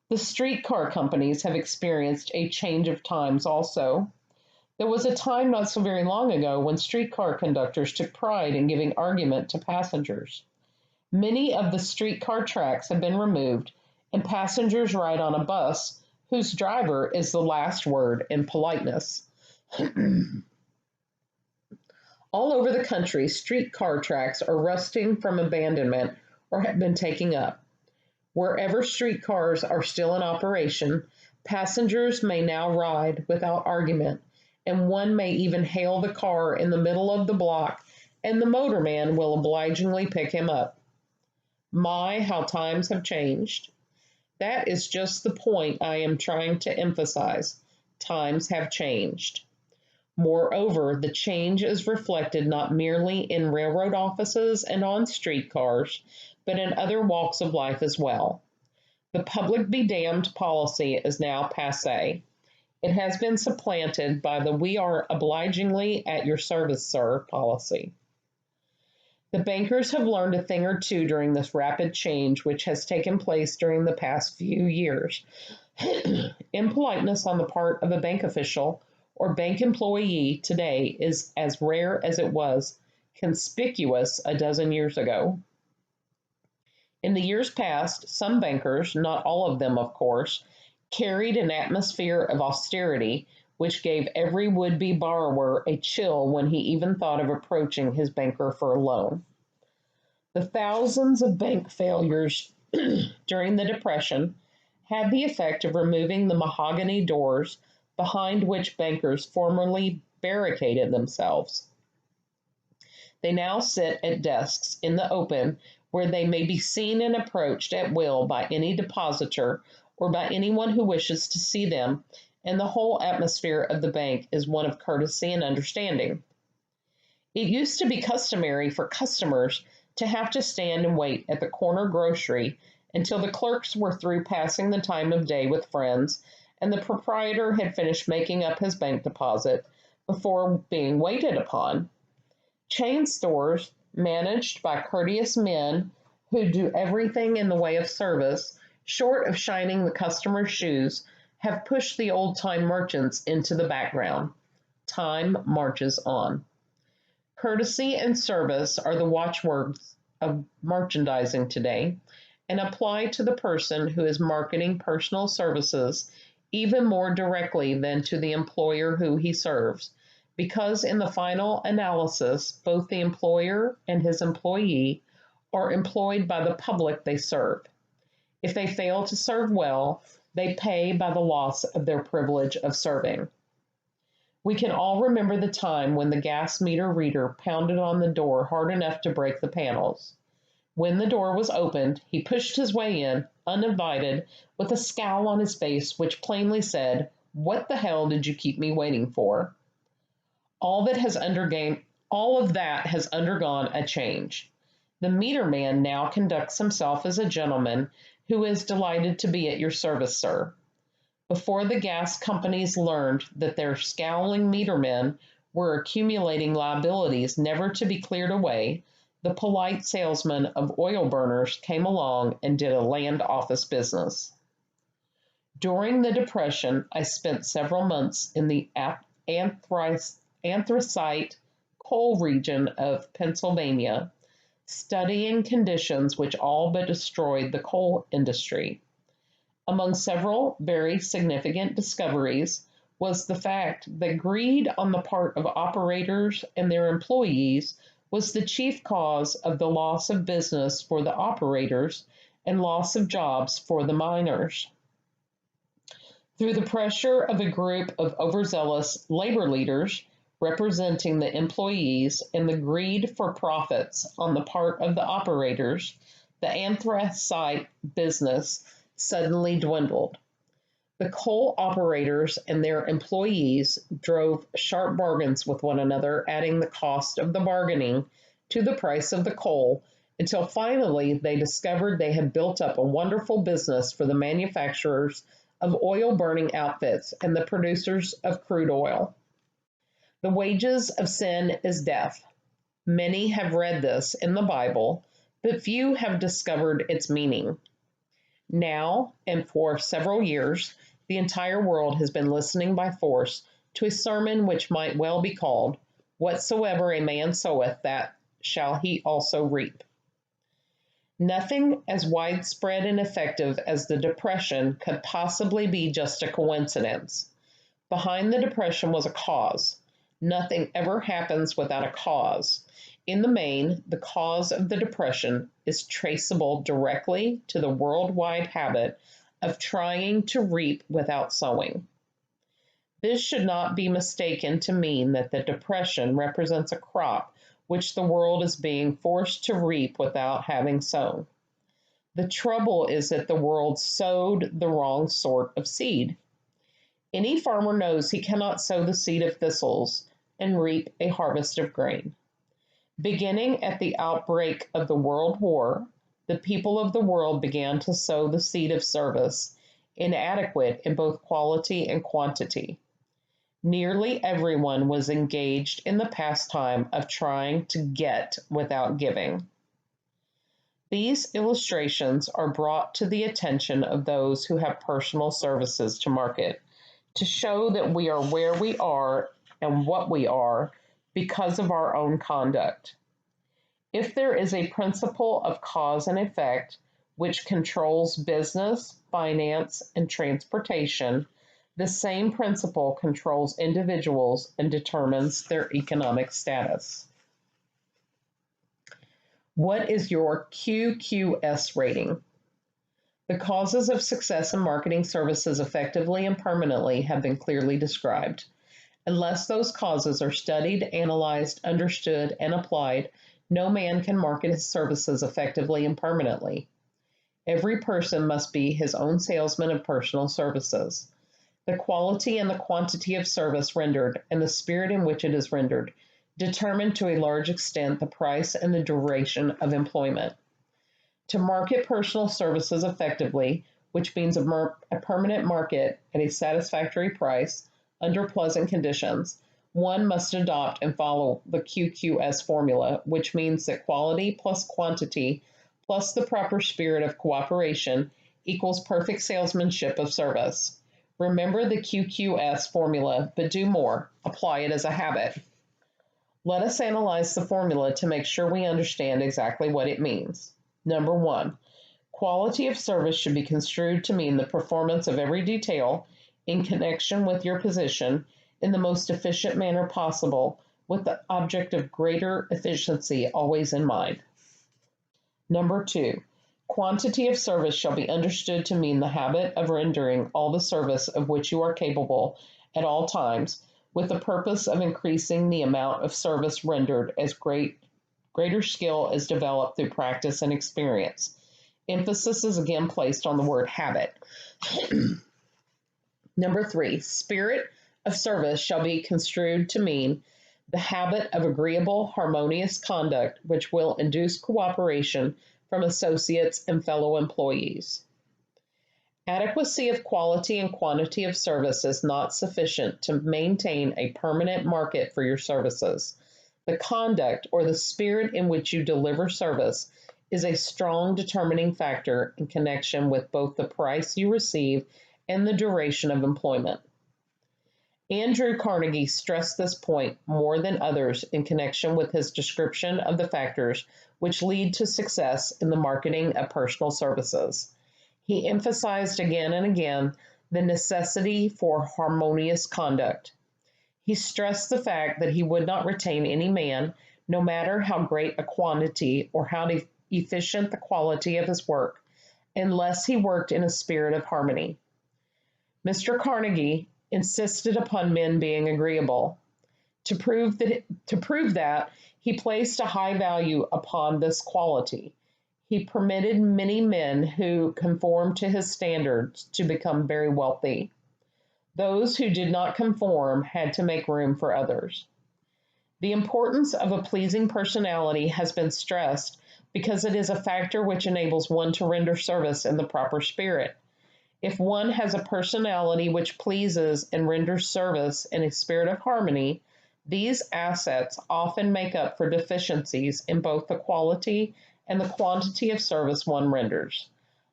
The streetcar companies have experienced a change of times also. There was a time not so very long ago when streetcar conductors took pride in giving argument to passengers. Many of the streetcar tracks have been removed, and passengers ride on a bus whose driver is the last word in politeness. All over the country, streetcar tracks are rusting from abandonment or have been taken up. Wherever streetcars are still in operation, passengers may now ride without argument, and one may even hail the car in the middle of the block, and the motorman will obligingly pick him up. My, how times have changed. That is just the point I am trying to emphasize. Times have changed. Moreover, the change is reflected not merely in railroad offices and on streetcars, but in other walks of life as well. The public be damned policy is now passé. It has been supplanted by the we are obligingly at your service, sir policy. The bankers have learned a thing or two during this rapid change which has taken place during the past few years. Impoliteness on the part of a bank official or bank employee today is as rare as it was conspicuous a dozen years ago. In the years past, some bankers, not all of them of course, carried an atmosphere of austerity which gave every would-be borrower a chill when he even thought of approaching his banker for a loan. The thousands of bank failures during the Depression had the effect of removing the mahogany doors behind which bankers formerly barricaded themselves. They now sit at desks in the open where they may be seen and approached at will by any depositor or by anyone who wishes to see them, and the whole atmosphere of the bank is one of courtesy and understanding. It used to be customary for customers to have to stand and wait at the corner grocery until the clerks were through passing the time of day with friends and the proprietor had finished making up his bank deposit before being waited upon. Chain stores, managed by courteous men who do everything in the way of service, short of shining the customer's shoes, have pushed the old-time merchants into the background. Time marches on. Courtesy and service are the watchwords of merchandising today and apply to the person who is marketing personal services even more directly than to the employer who he serves, because in the final analysis, both the employer and his employee are employed by the public they serve. If they fail to serve well, they pay by the loss of their privilege of serving. We can all remember the time when the gas meter reader pounded on the door hard enough to break the panels. When the door was opened, he pushed his way in, uninvited, with a scowl on his face which plainly said, "What the hell did you keep me waiting for?" All of that has undergone a change. The meter man now conducts himself as a gentleman who is delighted to be at your service, sir. Before the gas companies learned that their scowling meter men were accumulating liabilities never to be cleared away, the polite salesman of oil burners came along and did a land office business. During the Depression, I spent several months in the anthracite coal region of Pennsylvania, studying conditions which all but destroyed the coal industry. Among several very significant discoveries was the fact that greed on the part of operators and their employees was the chief cause of the loss of business for the operators and loss of jobs for the miners. Through the pressure of a group of overzealous labor leaders representing the employees and the greed for profits on the part of the operators, The anthracite business suddenly dwindled. The coal operators and their employees drove sharp bargains with one another, adding the cost of the bargaining to the price of the coal until finally they discovered they had built up a wonderful business for the manufacturers of oil burning outfits and the producers of crude oil. The wages of sin is death. Many have read this in the Bible, but few have discovered its meaning. Now, and for several years, the entire world has been listening by force to a sermon which might well be called, "Whatsoever a man soweth, that shall he also reap." Nothing as widespread and effective as the Depression could possibly be just a coincidence. Behind the Depression was a cause. Nothing ever happens without a cause. In the main, the cause of the Depression is traceable directly to the worldwide habit of trying to reap without sowing. This should not be mistaken to mean that the Depression represents a crop which the world is being forced to reap without having sown. The trouble is that the world sowed the wrong sort of seed. Any farmer knows he cannot sow the seed of thistles and reap a harvest of grain. Beginning at the outbreak of the World War, the people of the world began to sow the seed of service, inadequate in both quality and quantity. Nearly everyone was engaged in the pastime of trying to get without giving. These illustrations are brought to the attention of those who have personal services to market, to show that we are where we are and what we are because of our own conduct. If there is a principle of cause and effect which controls business, finance, and transportation, the same principle controls individuals and determines their economic status. What is your QQS rating? The causes of success in marketing services effectively and permanently have been clearly described. Unless those causes are studied, analyzed, understood, and applied, no man can market his services effectively and permanently. Every person must be his own salesman of personal services. The quality and the quantity of service rendered and the spirit in which it is rendered determine to a large extent the price and the duration of employment. To market personal services effectively, which means a permanent market at a satisfactory price under pleasant conditions, one must adopt and follow the QQS formula, which means that quality plus quantity plus the proper spirit of cooperation equals perfect salesmanship of service. Remember the QQS formula, but do more. Apply it as a habit. Let us analyze the formula to make sure we understand exactly what it means. Number 1, quality of service should be construed to mean the performance of every detail in connection with your position in the most efficient manner possible, with the object of greater efficiency always in mind. Number 2, quantity of service shall be understood to mean the habit of rendering all the service of which you are capable at all times, with the purpose of increasing the amount of service rendered as greater skill is developed through practice and experience. Emphasis is again placed on the word habit. Number 3, spirit of service shall be construed to mean the habit of agreeable, harmonious conduct which will induce cooperation from associates and fellow employees. Adequacy of quality and quantity of service is not sufficient to maintain a permanent market for your services. The conduct or the spirit in which you deliver service is a strong determining factor in connection with both the price you receive and the duration of employment. Andrew Carnegie stressed this point more than others in connection with his description of the factors which lead to success in the marketing of personal services. He emphasized again and again the necessity for harmonious conduct. He stressed the fact that he would not retain any man, no matter how great a quantity or how efficient the quality of his work, unless he worked in a spirit of harmony. Mr. Carnegie insisted upon men being agreeable. To prove that, he placed a high value upon this quality. He permitted many men who conformed to his standards to become very wealthy. Those who did not conform had to make room for others. The importance of a pleasing personality has been stressed because it is a factor which enables one to render service in the proper spirit. If one has a personality which pleases and renders service in a spirit of harmony, these assets often make up for deficiencies in both the quality and the quantity of service one renders.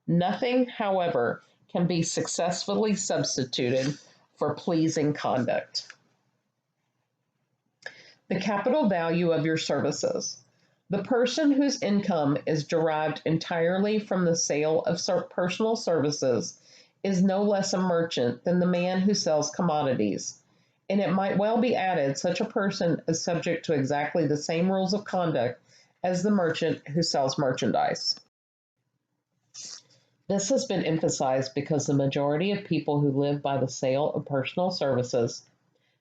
Nothing, however, can be successfully substituted for pleasing conduct. The capital value of your services. The person whose income is derived entirely from the sale of personal services is no less a merchant than the man who sells commodities. And it might well be added, such a person is subject to exactly the same rules of conduct as the merchant who sells merchandise. This has been emphasized because the majority of people who live by the sale of personal services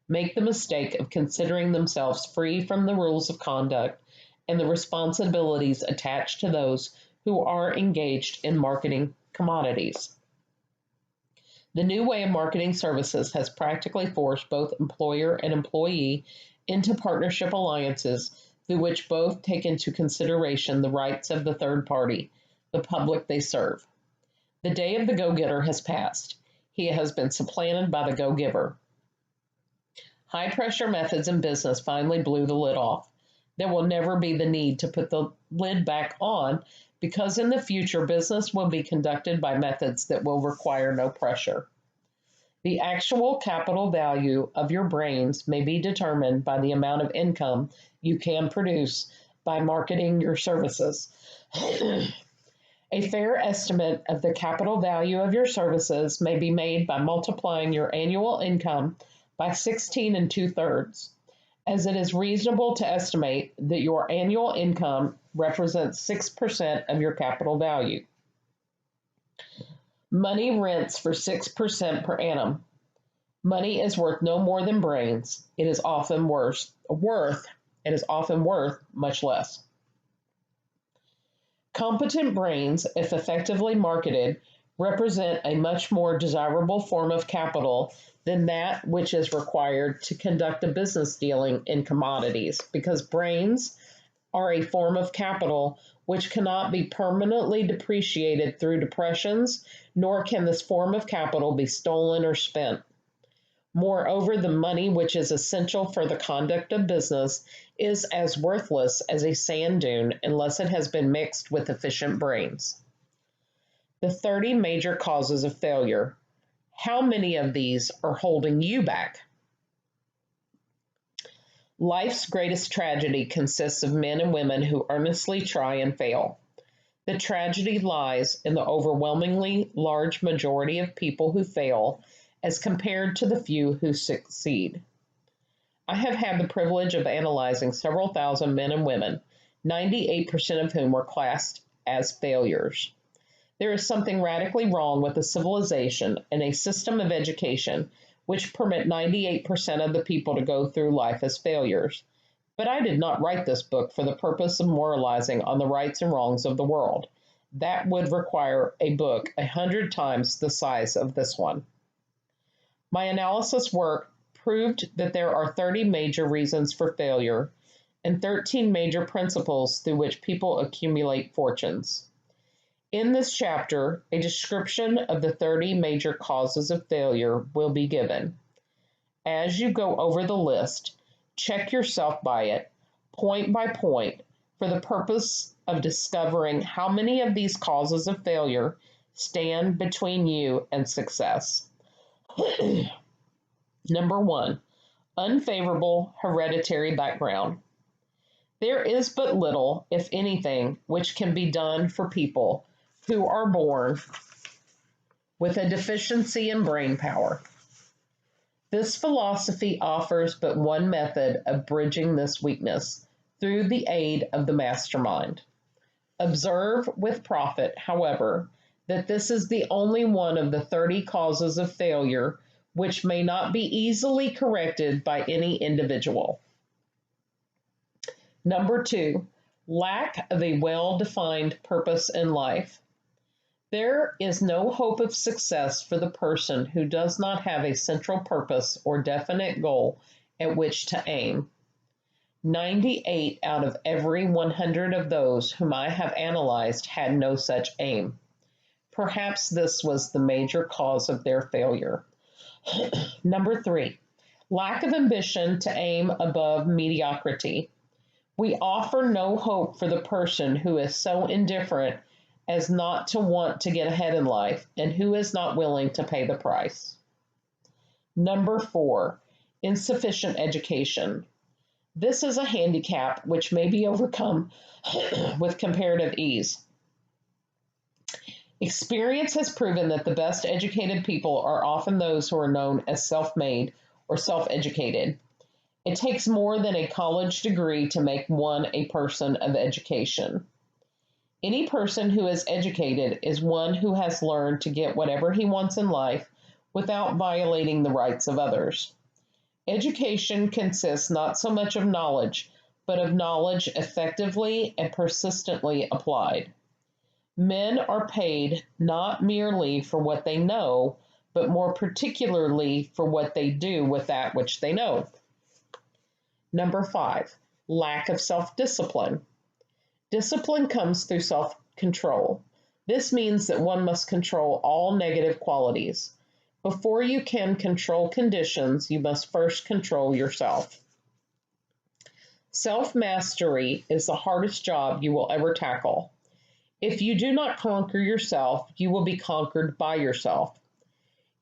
make the mistake of considering themselves free from the rules of conduct and the responsibilities attached to those who are engaged in marketing commodities. The new way of marketing services has practically forced both employer and employee into partnership alliances through which both take into consideration the rights of the third party, the public they serve. The day of the go-getter has passed. He has been supplanted by the go-giver. High-pressure methods in business finally blew the lid off. There will never be the need to put the lid back on because in the future business will be conducted by methods that will require no pressure. The actual capital value of your brains may be determined by the amount of income you can produce by marketing your services. A fair estimate of the capital value of your services may be made by multiplying your annual income by 16 2/3, as it is reasonable to estimate that your annual income represents 6% of your capital value. Money rents for 6% per annum. Money is worth no more than brains. It is often worth much less. Competent brains, if effectively marketed, represent a much more desirable form of capital than that which is required to conduct a business dealing in commodities, because brains are a form of capital which cannot be permanently depreciated through depressions, nor can this form of capital be stolen or spent. Moreover, the money which is essential for the conduct of business is as worthless as a sand dune unless it has been mixed with efficient brains. The 30 major causes of failure. How many of these are holding you back? Life's greatest tragedy consists of men and women who earnestly try and fail. The tragedy lies in the overwhelmingly large majority of people who fail as compared to the few who succeed. I have had the privilege of analyzing several thousand men and women, 98% of whom were classed as failures. There is something radically wrong with a civilization and a system of education which permit 98% of the people to go through life as failures. But I did not write this book for the purpose of moralizing on the rights and wrongs of the world. That would require a book 100 times the size of this one. My analysis work proved that there are 30 major reasons for failure and 13 major principles through which people accumulate fortunes. In this chapter, a description of the 30 major causes of failure will be given. As you go over the list, check yourself by it, point by point, for the purpose of discovering how many of these causes of failure stand between you and success. Number 1, unfavorable hereditary background. There is but little, if anything, which can be done for people who are born with a deficiency in brain power. This philosophy offers but one method of bridging this weakness, through the aid of the mastermind. Observe with profit, however, that this is the only one of the 30 causes of failure which may not be easily corrected by any individual. Number 2, Lack of a well-defined purpose in life. There is no hope of success for the person who does not have a central purpose or definite goal at which to aim. 98 out of every 100 of those whom I have analyzed had no such aim. Perhaps this was the major cause of their failure. Number 3, lack of ambition to aim above mediocrity. We offer no hope for the person who is so indifferent as not to want to get ahead in life and who is not willing to pay the price. Number 4, insufficient education. This is a handicap which may be overcome with comparative ease. Experience has proven that the best educated people are often those who are known as self-made or self-educated. It takes more than a college degree to make one a person of education. Any person who is educated is one who has learned to get whatever he wants in life without violating the rights of others. Education consists not so much of knowledge, but of knowledge effectively and persistently applied. Men are paid not merely for what they know, but more particularly for what they do with that which they know. Number 5, lack of self-discipline. Discipline comes through self-control. This means that one must control all negative qualities. Before you can control conditions, you must first control yourself. Self-mastery is the hardest job you will ever tackle. If you do not conquer yourself, you will be conquered by yourself.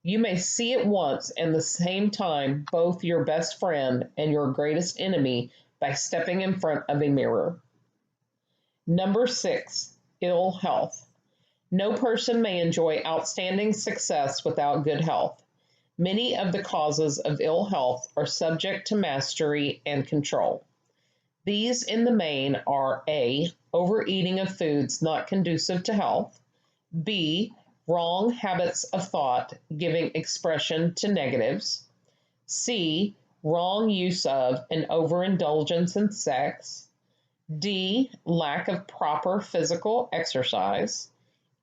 You may see at once and the same time both your best friend and your greatest enemy by stepping in front of a mirror. Number 6, ill health. No person may enjoy outstanding success without good health. Many of the causes of ill health are subject to mastery and control. These in the main are A, overeating of foods not conducive to health, B, wrong habits of thought giving expression to negatives, C, wrong use of and overindulgence in sex, D, lack of proper physical exercise,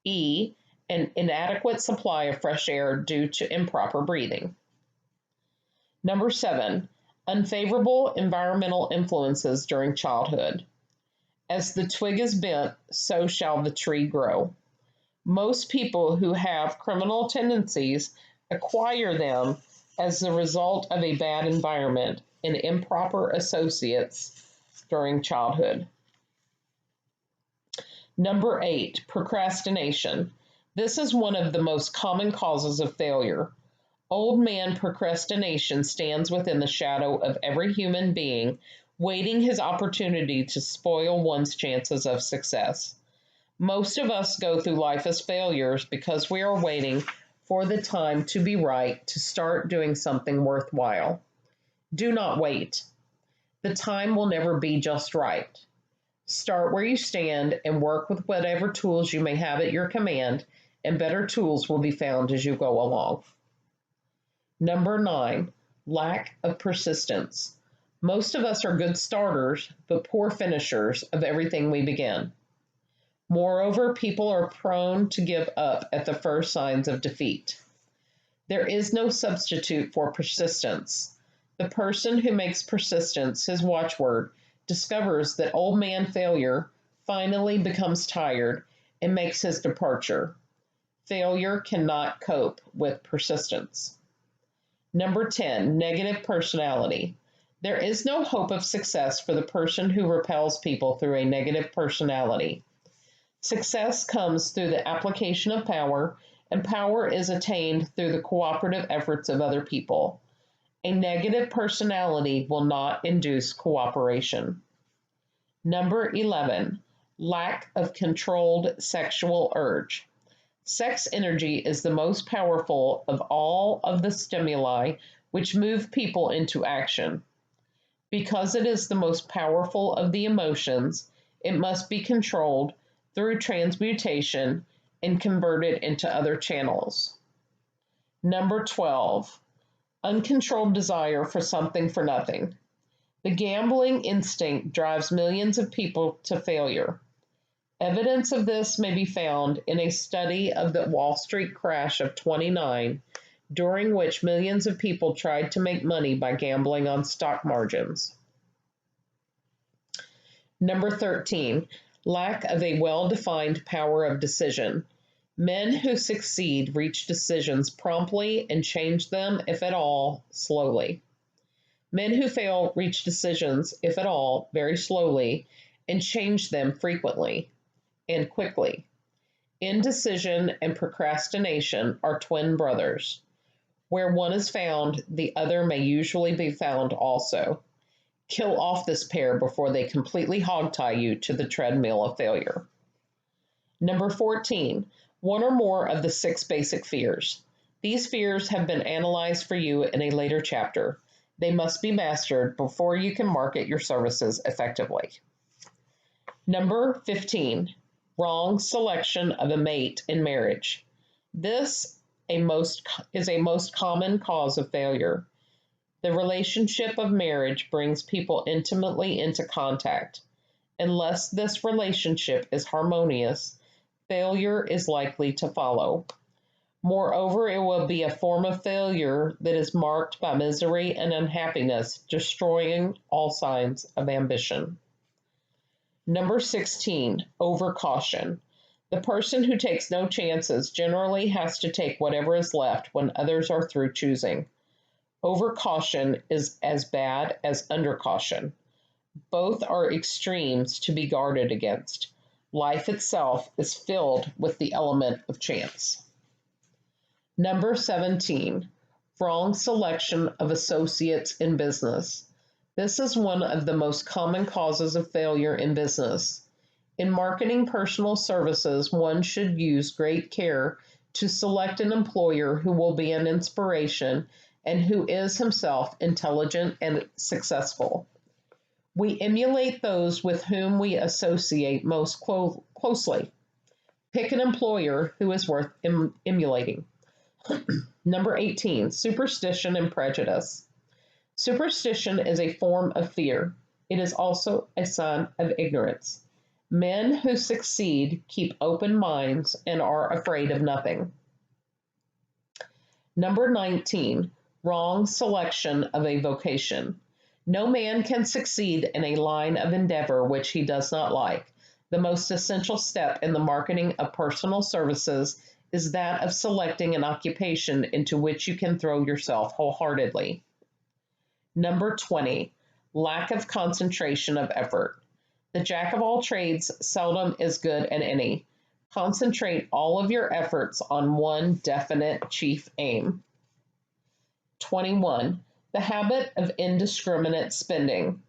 E, an inadequate supply of fresh air due to improper breathing. Number 7, unfavorable environmental influences during childhood. As the twig is bent, so shall the tree grow. Most people who have criminal tendencies acquire them as the result of a bad environment and improper associates during childhood. Number 8, procrastination. This is one of the most common causes of failure. Old man procrastination stands within the shadow of every human being, waiting his opportunity to spoil one's chances of success. Most of us go through life as failures because we are waiting for the time to be right to start doing something worthwhile. Do not wait. The time will never be just right. Start where you stand and work with whatever tools you may have at your command, and better tools will be found as you go along. Number 9, lack of persistence. Most of us are good starters, but poor finishers of everything we begin. Moreover, people are prone to give up at the first signs of defeat. There is no substitute for persistence. The person who makes persistence his watchword discovers that old man failure finally becomes tired and makes his departure. Failure cannot cope with persistence. Number 10, negative personality. There is no hope of success for the person who repels people through a negative personality. Success comes through the application of power, and power is attained through the cooperative efforts of other people. A negative personality will not induce cooperation. Number 11, lack of controlled sexual urge. Sex energy is the most powerful of all of the stimuli which move people into action. Because it is the most powerful of the emotions, it must be controlled through transmutation and converted into other channels. Number 12, uncontrolled desire for something for nothing. The gambling instinct drives millions of people to failure. Evidence of this may be found in a study of the Wall Street crash of '29, during which millions of people tried to make money by gambling on stock margins. Number 13, lack of a well-defined power of decision. Men who succeed reach decisions promptly and change them, if at all, slowly. Men who fail reach decisions, if at all, very slowly and change them frequently and quickly. Indecision and procrastination are twin brothers. Where one is found, the other may usually be found also. Kill off this pair before they completely hogtie you to the treadmill of failure. Number 14, one or more of the 6 basic fears. These fears have been analyzed for you in a later chapter. They must be mastered before you can market your services effectively. Number 15, wrong selection of a mate in marriage. This is a most common cause of failure. The relationship of marriage brings people intimately into contact. Unless this relationship is harmonious, failure is likely to follow. Moreover, it will be a form of failure that is marked by misery and unhappiness, destroying all signs of ambition. Number 16, overcaution. The person who takes no chances generally has to take whatever is left when others are through choosing. Overcaution is as bad as undercaution. Both are extremes to be guarded against. Life itself is filled with the element of chance. Number 17, wrong selection of associates in business. This is one of the most common causes of failure in business. In marketing personal services, one should use great care to select an employer who will be an inspiration and who is himself intelligent and successful. We emulate those with whom we associate most closely. Pick an employer who is worth emulating. Number 18, superstition and prejudice. Superstition is a form of fear. It is also a sign of ignorance. Men who succeed keep open minds and are afraid of nothing. Number 19, wrong selection of a vocation. No man can succeed in a line of endeavor which he does not like. The most essential step in the marketing of personal services is that of selecting an occupation into which you can throw yourself wholeheartedly. Number 20, lack of concentration of effort. The jack of all trades seldom is good at any. Concentrate all of your efforts on one definite chief aim. 21, the habit of indiscriminate spending.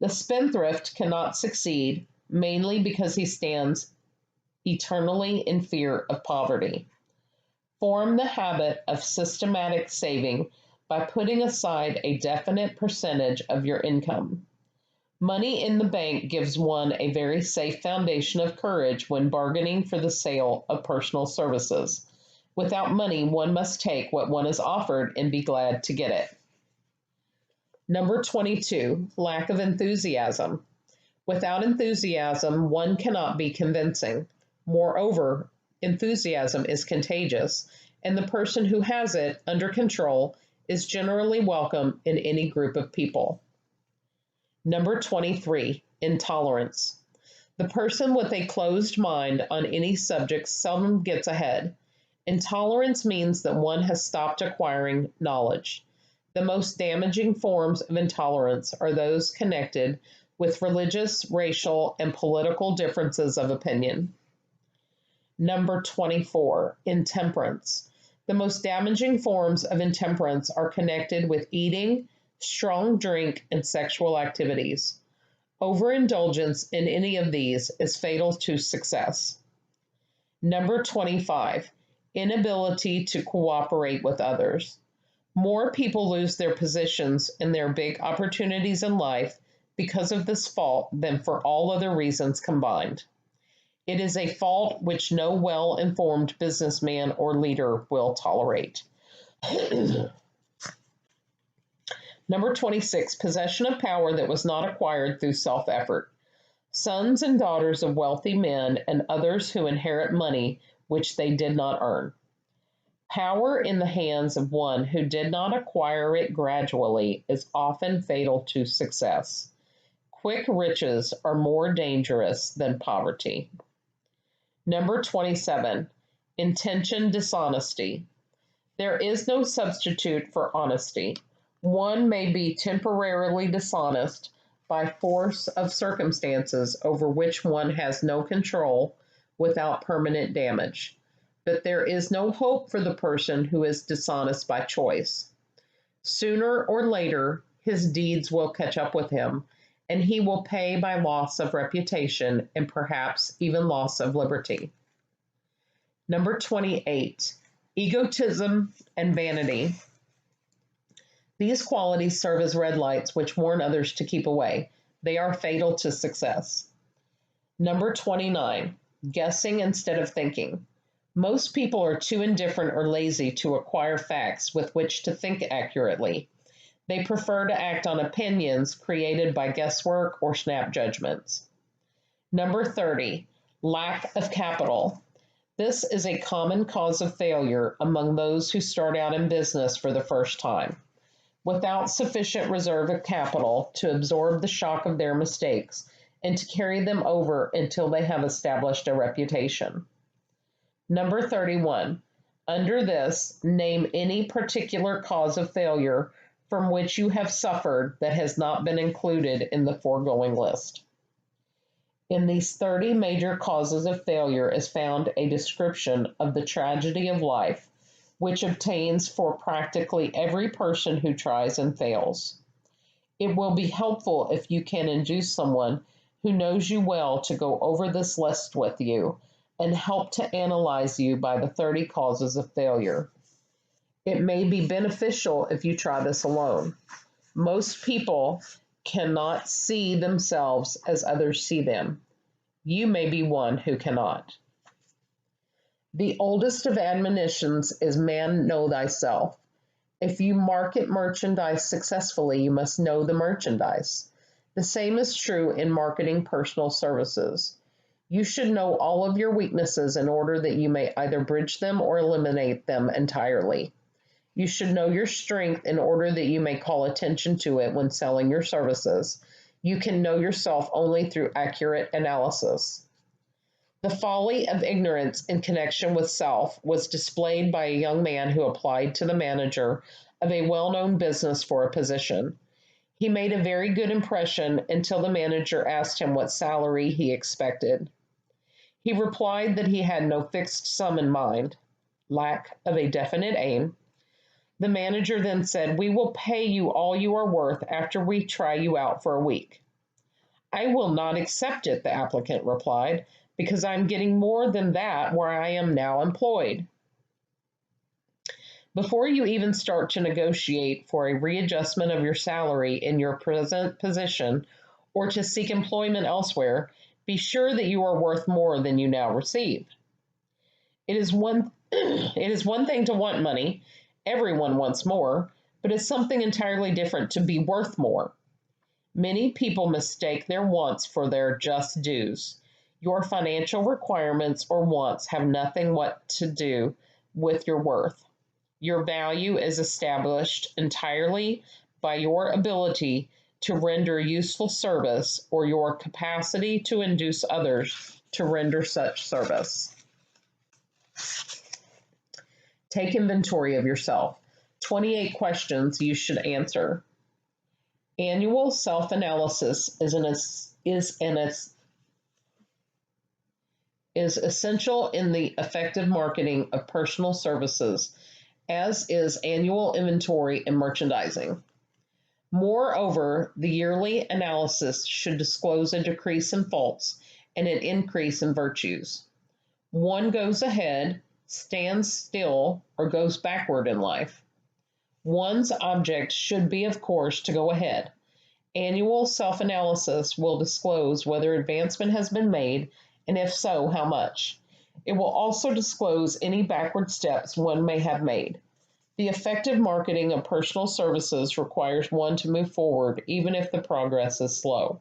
The spendthrift cannot succeed, mainly because he stands eternally in fear of poverty. Form the habit of systematic saving by putting aside a definite percentage of your income. Money in the bank gives one a very safe foundation of courage when bargaining for the sale of personal services. Without money, one must take what one is offered and be glad to get it. Number 22, lack of enthusiasm. Without enthusiasm, one cannot be convincing. Moreover, enthusiasm is contagious, and the person who has it under control is generally welcome in any group of people. Number 23, intolerance. The person with a closed mind on any subject seldom gets ahead. Intolerance means that one has stopped acquiring knowledge. The most damaging forms of intolerance are those connected with religious, racial, and political differences of opinion. Number 24, intemperance. The most damaging forms of intemperance are connected with eating, strong drink, and sexual activities. Overindulgence in any of these is fatal to success. Number 25, inability to cooperate with others. More people lose their positions and their big opportunities in life because of this fault than for all other reasons combined. It is a fault which no well-informed businessman or leader will tolerate. Number 26, possession of power that was not acquired through self-effort. Sons and daughters of wealthy men and others who inherit money which they did not earn. Power in the hands of one who did not acquire it gradually is often fatal to success. Quick riches are more dangerous than poverty. Number 27, intention dishonesty. There is no substitute for honesty. One may be temporarily dishonest by force of circumstances over which one has no control without permanent damage. But there is no hope for the person who is dishonest by choice. Sooner or later, his deeds will catch up with him, and he will pay by loss of reputation and perhaps even loss of liberty. Number 28, egotism and vanity. These qualities serve as red lights which warn others to keep away. They are fatal to success. Number 29, guessing instead of thinking. Most people are too indifferent or lazy to acquire facts with which to think accurately. They prefer to act on opinions created by guesswork or snap judgments. Number 30, lack of capital. This is a common cause of failure among those who start out in business for the first time. Without sufficient reserve of capital to absorb the shock of their mistakes and to carry them over until they have established a reputation. Number 31, under this, name any particular cause of failure from which you have suffered that has not been included in the foregoing list. In these 30 major causes of failure is found a description of the tragedy of life, which obtains for practically every person who tries and fails. It will be helpful if you can induce someone who knows you well to go over this list with you and help to analyze you by the 30 causes of failure. It may be beneficial if you try this alone. Most people cannot see themselves as others see them. You may be one who cannot. The oldest of admonitions is man, know thyself. If you market merchandise successfully, you must know the merchandise. The same is true in marketing personal services. You should know all of your weaknesses in order that you may either bridge them or eliminate them entirely. You should know your strength in order that you may call attention to it when selling your services. You can know yourself only through accurate analysis. The folly of ignorance in connection with self was displayed by a young man who applied to the manager of a well-known business for a position. He made a very good impression until the manager asked him what salary he expected. He replied that he had no fixed sum in mind, lack of a definite aim. The manager then said, "We will pay you all you are worth after we try you out for a week." "I will not accept it," the applicant replied, "because I'm getting more than that where I am now employed." Before you even start to negotiate for a readjustment of your salary in your present position or to seek employment elsewhere, be sure that you are worth more than you now receive. It is one thing to want money. Everyone wants more, but it's something entirely different to be worth more. Many people mistake their wants for their just dues. Your financial requirements or wants have nothing what to do with your worth. Your value is established entirely by your ability to render useful service or your capacity to induce others to render such service. Take inventory of yourself. 28 questions you should answer. Annual self-analysis is essential in the effective marketing of personal services, as is annual inventory in merchandising. Moreover, the yearly analysis should disclose a decrease in faults and an increase in virtues. One goes ahead, stands still, or goes backward in life. One's object should be, of course, to go ahead. Annual self-analysis will disclose whether advancement has been made, and if so, how much. It will also disclose any backward steps one may have made. The effective marketing of personal services requires one to move forward even if the progress is slow.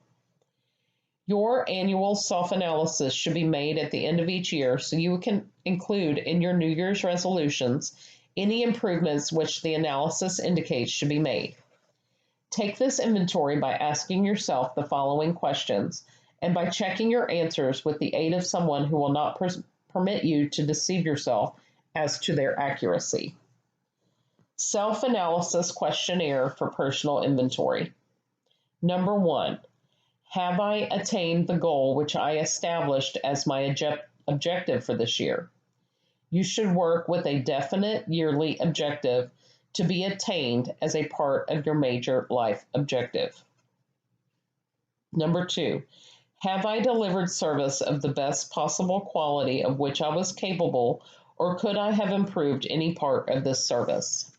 Your annual self-analysis should be made at the end of each year so you can include in your New Year's resolutions any improvements which the analysis indicates should be made. Take this inventory by asking yourself the following questions and by checking your answers with the aid of someone who will not permit you to deceive yourself as to their accuracy. Self-analysis questionnaire for personal inventory. Number 1, have I attained the goal which I established as my objective for this year? You should work with a definite yearly objective to be attained as a part of your major life objective. Number 2, have I delivered service of the best possible quality of which I was capable, or could I have improved any part of this service?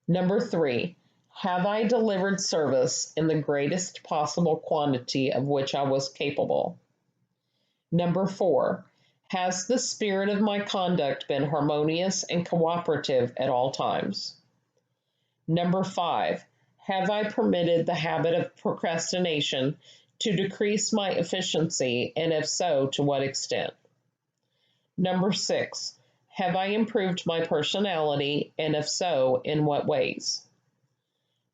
Number 3, have I delivered service in the greatest possible quantity of which I was capable? Number 4, has the spirit of my conduct been harmonious and cooperative at all times? Number 5, have I permitted the habit of procrastination to decrease my efficiency, and if so, to what extent? Number 6, have I improved my personality, and if so, in what ways?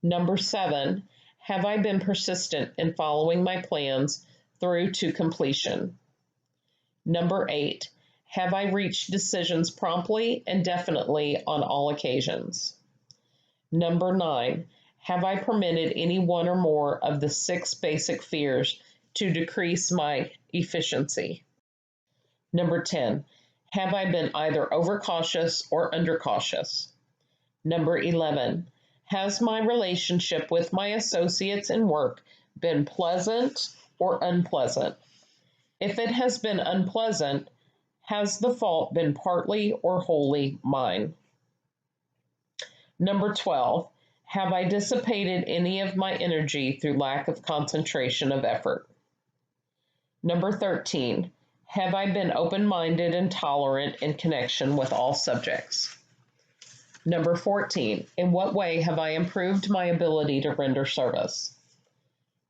Number 7, have I been persistent in following my plans through to completion? Number 8, have I reached decisions promptly and definitely on all occasions? Number 9, have I permitted any one or more of the 6 basic fears to decrease my efficiency? Number 10, have I been either overcautious or undercautious? Number 11, has my relationship with my associates in work been pleasant or unpleasant? If it has been unpleasant, has the fault been partly or wholly mine? Number 12, have I dissipated any of my energy through lack of concentration of effort? Number 13, have I been open-minded and tolerant in connection with all subjects? Number 14, in what way have I improved my ability to render service?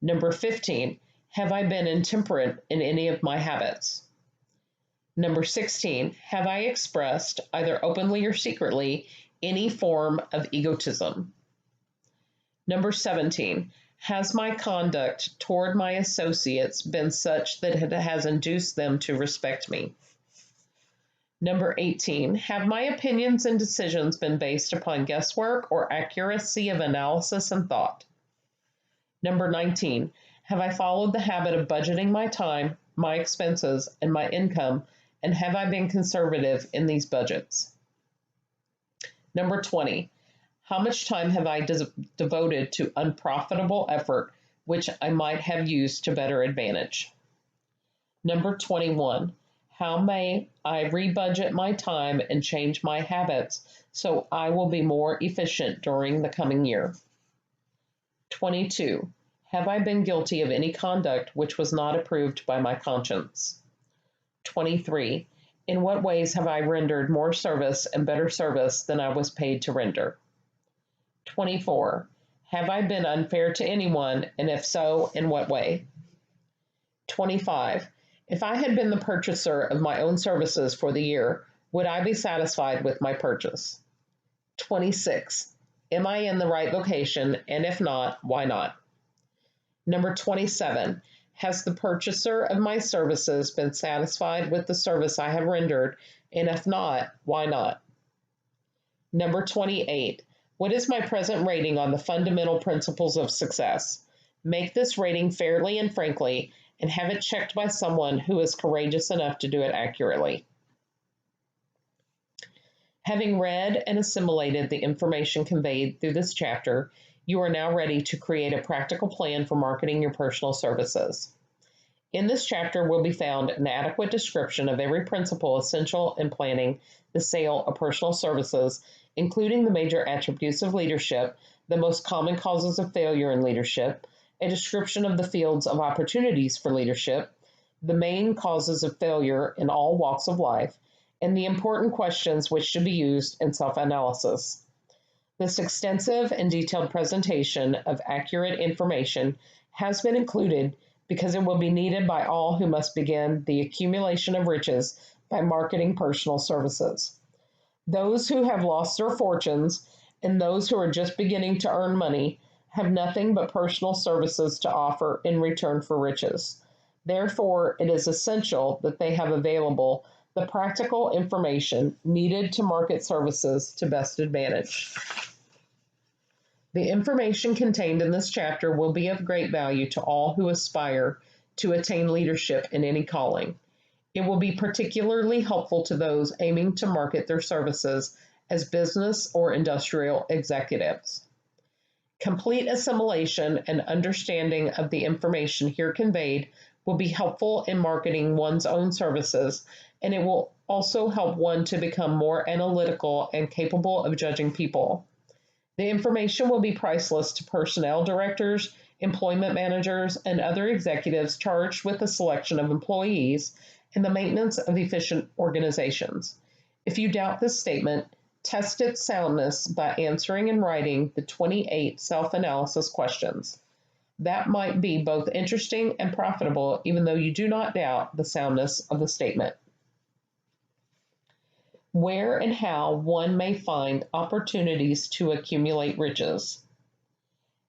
Number 15, have I been intemperate in any of my habits? Number 16, have I expressed, either openly or secretly, any form of egotism? Number 17, has my conduct toward my associates been such that it has induced them to respect me? Number 18, have my opinions and decisions been based upon guesswork or accuracy of analysis and thought? Number 19, have I followed the habit of budgeting my time, my expenses, and my income, and have I been conservative in these budgets? Number 20, how much time have I devoted to unprofitable effort which I might have used to better advantage? Number 21, how may I rebudget my time and change my habits so I will be more efficient during the coming year? 22, have I been guilty of any conduct which was not approved by my conscience? 23, in what ways have I rendered more service and better service than I was paid to render? 24, have I been unfair to anyone, and if so, in what way? 25, if I had been the purchaser of my own services for the year, would I be satisfied with my purchase? 26, am I in the right vocation, and if not, why not? Number 27, has the purchaser of my services been satisfied with the service I have rendered, and if not, why not? Number 28, what is my present rating on the fundamental principles of success? Make this rating fairly and frankly, and have it checked by someone who is courageous enough to do it accurately. Having read and assimilated the information conveyed through this chapter, you are now ready to create a practical plan for marketing your personal services. In this chapter will be found an adequate description of every principle essential in planning the sale of personal services, including the major attributes of leadership, the most common causes of failure in leadership, a description of the fields of opportunities for leadership, the main causes of failure in all walks of life, and the important questions which should be used in self-analysis. This extensive and detailed presentation of accurate information has been included because it will be needed by all who must begin the accumulation of riches by marketing personal services. Those who have lost their fortunes and those who are just beginning to earn money have nothing but personal services to offer in return for riches. Therefore, it is essential that they have available the practical information needed to market services to best advantage. The information contained in this chapter will be of great value to all who aspire to attain leadership in any calling. It will be particularly helpful to those aiming to market their services as business or industrial executives. Complete assimilation and understanding of the information here conveyed will be helpful in marketing one's own services, and it will also help one to become more analytical and capable of judging people. The information will be priceless to personnel directors, employment managers, and other executives charged with the selection of employees and the maintenance of efficient organizations. If you doubt this statement, test its soundness by answering in writing the 28 self-analysis questions. That might be both interesting and profitable, even though you do not doubt the soundness of the statement. Where and how one may find opportunities to accumulate riches.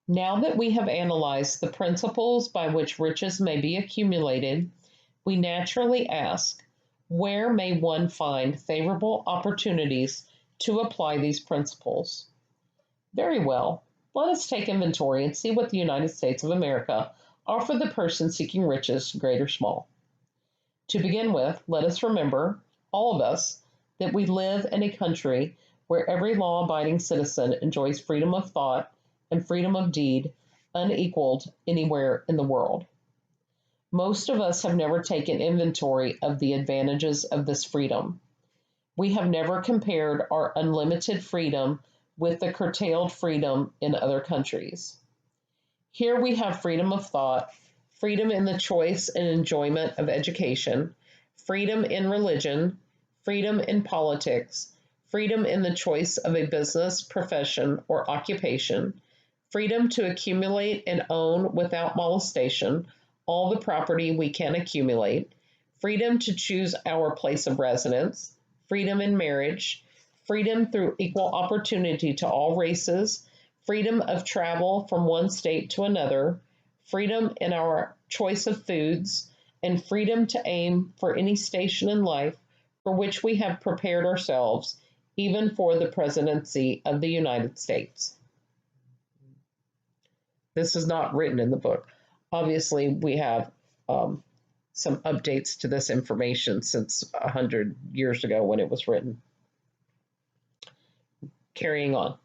Now that we have analyzed the principles by which riches may be accumulated, we naturally ask, where may one find favorable opportunities to apply these principles? Very well, let us take inventory and see what the United States of America offer the person seeking riches, great or small. To begin with, let us remember, all of us, that we live in a country where every law-abiding citizen enjoys freedom of thought and freedom of deed unequaled anywhere in the world. Most of us have never taken inventory of the advantages of this freedom. We have never compared our unlimited freedom with the curtailed freedom in other countries. Here we have freedom of thought, freedom in the choice and enjoyment of education, freedom in religion, freedom in politics, freedom in the choice of a business, profession, or occupation, freedom to accumulate and own without molestation all the property we can accumulate, freedom to choose our place of residence, freedom in marriage, freedom through equal opportunity to all races, freedom of travel from one state to another, freedom in our choice of foods, and freedom to aim for any station in life for which we have prepared ourselves, even for the presidency of the United States. This is not written in the book. Obviously, we have some updates to this information since 100 years ago when it was written. Carrying on.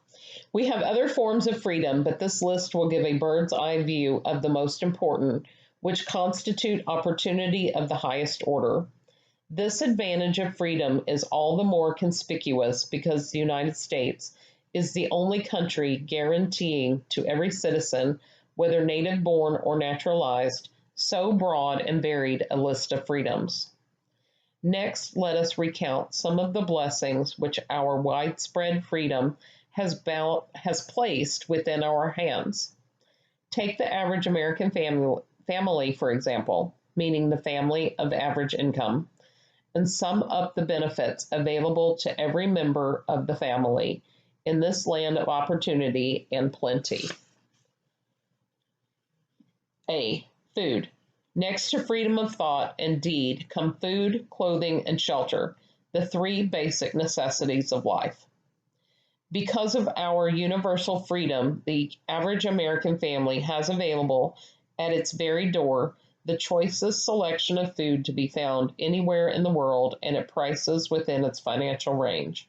We have other forms of freedom, but this list will give a bird's eye view of the most important, which constitute opportunity of the highest order. This advantage of freedom is all the more conspicuous because the United States is the only country guaranteeing to every citizen, whether native born or naturalized, so broad and varied a list of freedoms. Next, let us recount some of the blessings which our widespread freedom has placed within our hands. Take the average American family, for example, meaning the family of average income, and sum up the benefits available to every member of the family in this land of opportunity and plenty. A. Food. Next to freedom of thought and deed come food, clothing, and shelter, the three basic necessities of life. Because of our universal freedom, the average American family has available at its very door the choicest selection of food to be found anywhere in the world and at prices within its financial range.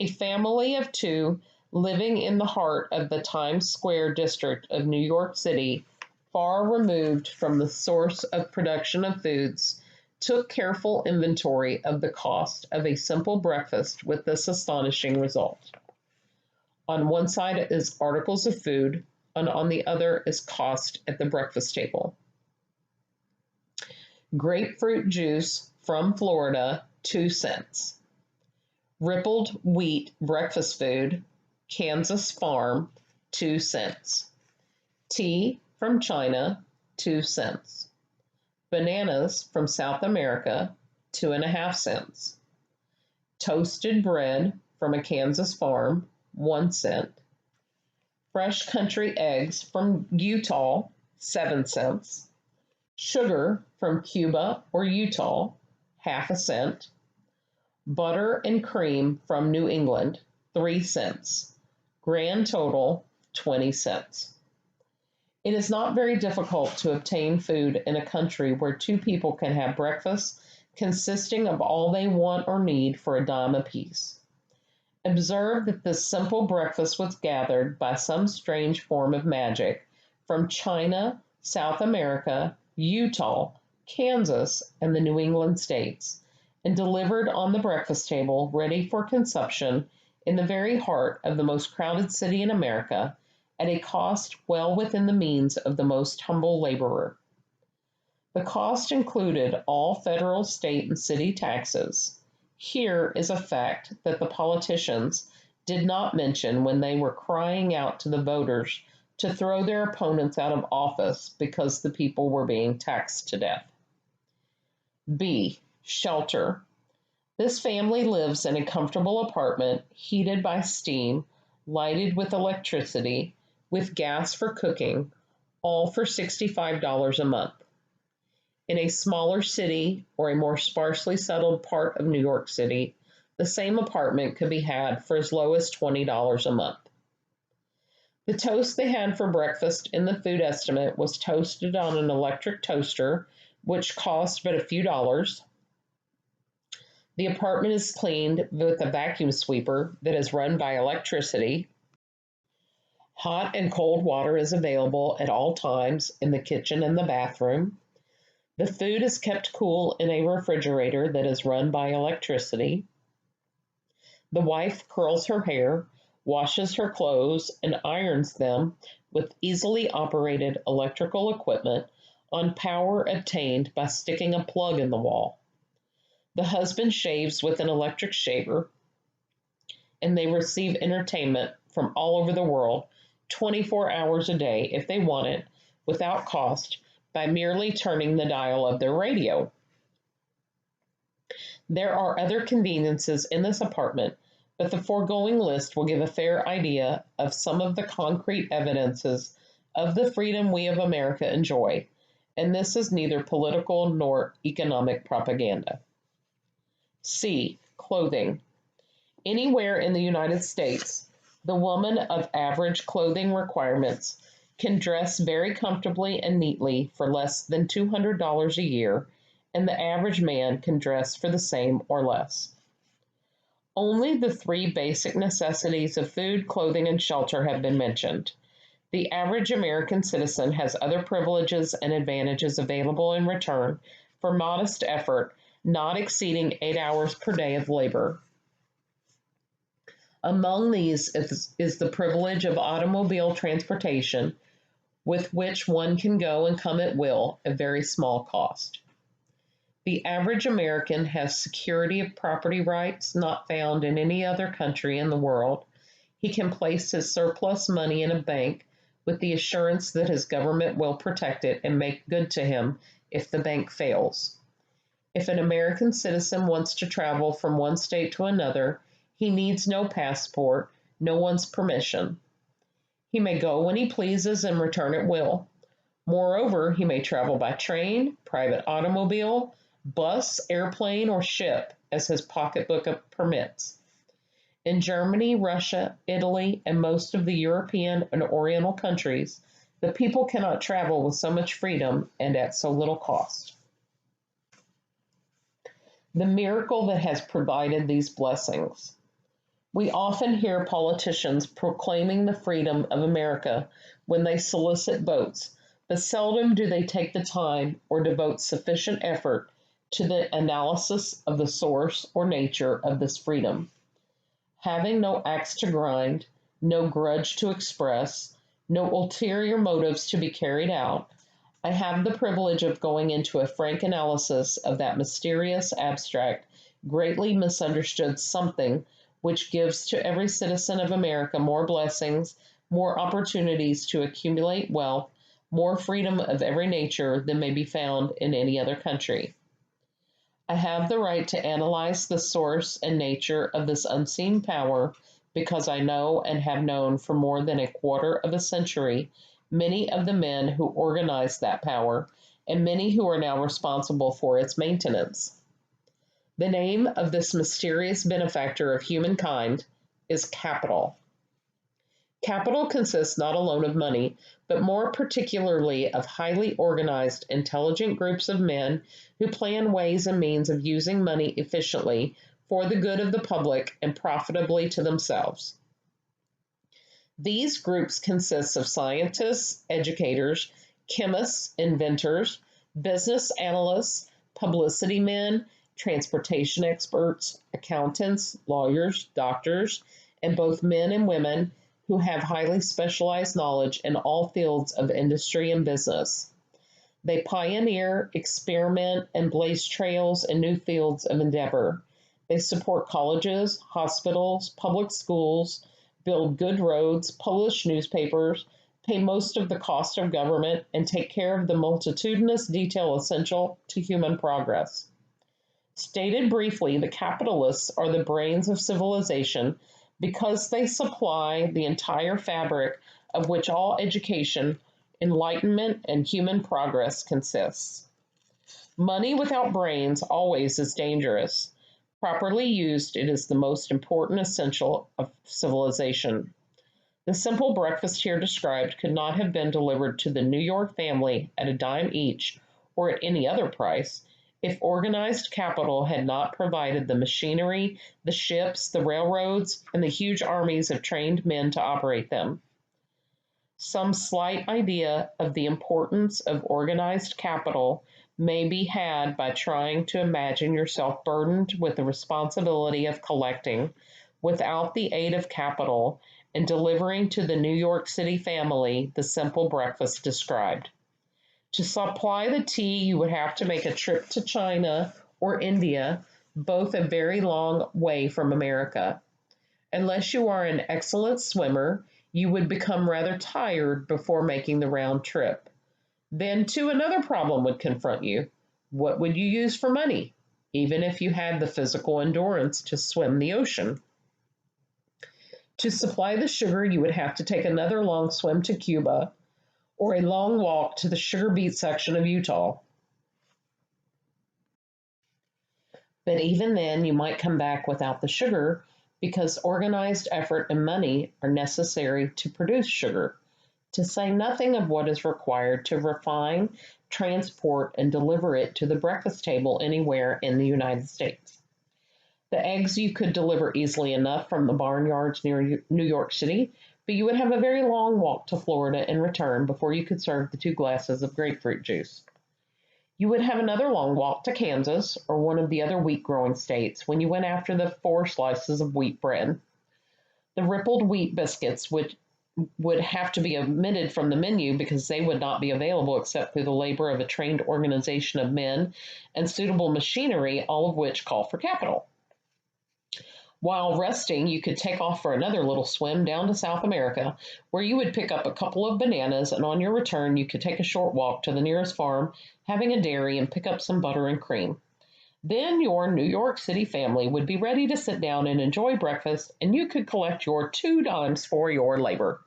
A family of two living in the heart of the Times Square district of New York City, far removed from the source of production of foods, took careful inventory of the cost of a simple breakfast with this astonishing result. On one side is articles of food, and on the other is cost at the breakfast table. Grapefruit juice from Florida, 2 cents. Rippled wheat breakfast food, Kansas Farm, 2 cents. Tea from China, 2 cents. Bananas from South America, 2.5 cents. Toasted bread from a Kansas farm, 1 cent. Fresh country eggs from Utah, 7 cents. Sugar from Cuba or Utah, half a cent. Butter and cream from New England, 3 cents. Grand total, 20 cents. It is not very difficult to obtain food in a country where two people can have breakfast consisting of all they want or need for a dime apiece. Observe that this simple breakfast was gathered by some strange form of magic from China, South America, Utah, Kansas, and the New England states, and delivered on the breakfast table ready for consumption in the very heart of the most crowded city in America at a cost well within the means of the most humble laborer. The cost included all federal, state, and city taxes. Here is a fact that the politicians did not mention when they were crying out to the voters to throw their opponents out of office because the people were being taxed to death. B. Shelter. This family lives in a comfortable apartment heated by steam, lighted with electricity, with gas for cooking, all for $65 a month. In a smaller city or a more sparsely settled part of New York City, the same apartment could be had for as low as $20 a month. The toast they had for breakfast in the food estimate was toasted on an electric toaster, which cost but a few dollars. The apartment is cleaned with a vacuum sweeper that is run by electricity. Hot and cold water is available at all times in the kitchen and the bathroom. The food is kept cool in a refrigerator that is run by electricity. The wife curls her hair, washes her clothes, and irons them with easily operated electrical equipment on power obtained by sticking a plug in the wall. The husband shaves with an electric shaver, and they receive entertainment from all over the world 24 hours a day if they want it, without cost, by merely turning the dial of their radio. There are other conveniences in this apartment, but the foregoing list will give a fair idea of some of the concrete evidences of the freedom we of America enjoy, and this is neither political nor economic propaganda. C. Clothing. Anywhere in the United States, the woman of average clothing requirements can dress very comfortably and neatly for less than $200 a year, and the average man can dress for the same or less. Only the three basic necessities of food, clothing, and shelter have been mentioned. The average American citizen has other privileges and advantages available in return for modest effort, not exceeding 8 hours per day of labor. Among these is the privilege of automobile transportation, with which one can go and come at will at very small cost. The average American has security of property rights not found in any other country in the world. He can place his surplus money in a bank with the assurance that his government will protect it and make good to him if the bank fails. If an American citizen wants to travel from one state to another, he needs no passport, no one's permission. He may go when he pleases and return at will. Moreover, he may travel by train, private automobile, bus, airplane, or ship as his pocketbook permits. In Germany, Russia, Italy, and most of the European and Oriental countries, the people cannot travel with so much freedom and at so little cost. The miracle that has provided these blessings. We often hear politicians proclaiming the freedom of America when they solicit votes, but seldom do they take the time or devote sufficient effort to the analysis of the source or nature of this freedom. Having no axe to grind, no grudge to express, no ulterior motives to be carried out, I have the privilege of going into a frank analysis of that mysterious, abstract, greatly misunderstood something which gives to every citizen of America more blessings, more opportunities to accumulate wealth, more freedom of every nature than may be found in any other country. I have the right to analyze the source and nature of this unseen power because I know and have known for more than a quarter of a century many of the men who organized that power and many who are now responsible for its maintenance. The name of this mysterious benefactor of humankind is capital. Capital consists not alone of money, but more particularly of highly organized, intelligent groups of men who plan ways and means of using money efficiently for the good of the public and profitably to themselves. These groups consist of scientists, educators, chemists, inventors, business analysts, publicity men, transportation experts, accountants, lawyers, doctors, and both men and women who have highly specialized knowledge in all fields of industry and business. They pioneer, experiment, and blaze trails in new fields of endeavor. They support colleges, hospitals, public schools, build good roads, publish newspapers, pay most of the cost of government, and take care of the multitudinous detail essential to human progress. Stated briefly, the capitalists are the brains of civilization because they supply the entire fabric of which all education, enlightenment, and human progress consists. Money without brains always is dangerous. Properly used, it is the most important essential of civilization. The simple breakfast here described could not have been delivered to the New York family at a dime each or at any other price if organized capital had not provided the machinery, the ships, the railroads, and the huge armies of trained men to operate them. Some slight idea of the importance of organized capital may be had by trying to imagine yourself burdened with the responsibility of collecting, without the aid of capital, and delivering to the New York City family the simple breakfast described. To supply the tea, you would have to make a trip to China or India, both a very long way from America. Unless you are an excellent swimmer, you would become rather tired before making the round trip. Then, too, another problem would confront you. What would you use for money, even if you had the physical endurance to swim the ocean? To supply the sugar, you would have to take another long swim to Cuba, or a long walk to the sugar beet section of Utah. But even then, you might come back without the sugar because organized effort and money are necessary to produce sugar, to say nothing of what is required to refine, transport, and deliver it to the breakfast table anywhere in the United States. The eggs you could deliver easily enough from the barnyards near New York City, but you would have a very long walk to Florida and return before you could serve the 2 glasses of grapefruit juice. You would have another long walk to Kansas or one of the other wheat-growing states when you went after the 4 slices of wheat bread. The rippled wheat biscuits would have to be omitted from the menu because they would not be available except through the labor of a trained organization of men and suitable machinery, all of which call for capital. While resting, you could take off for another little swim down to South America, where you would pick up a couple of bananas, and on your return, you could take a short walk to the nearest farm, having a dairy, and pick up some butter and cream. Then your New York City family would be ready to sit down and enjoy breakfast, and you could collect your 2 dimes for your labor.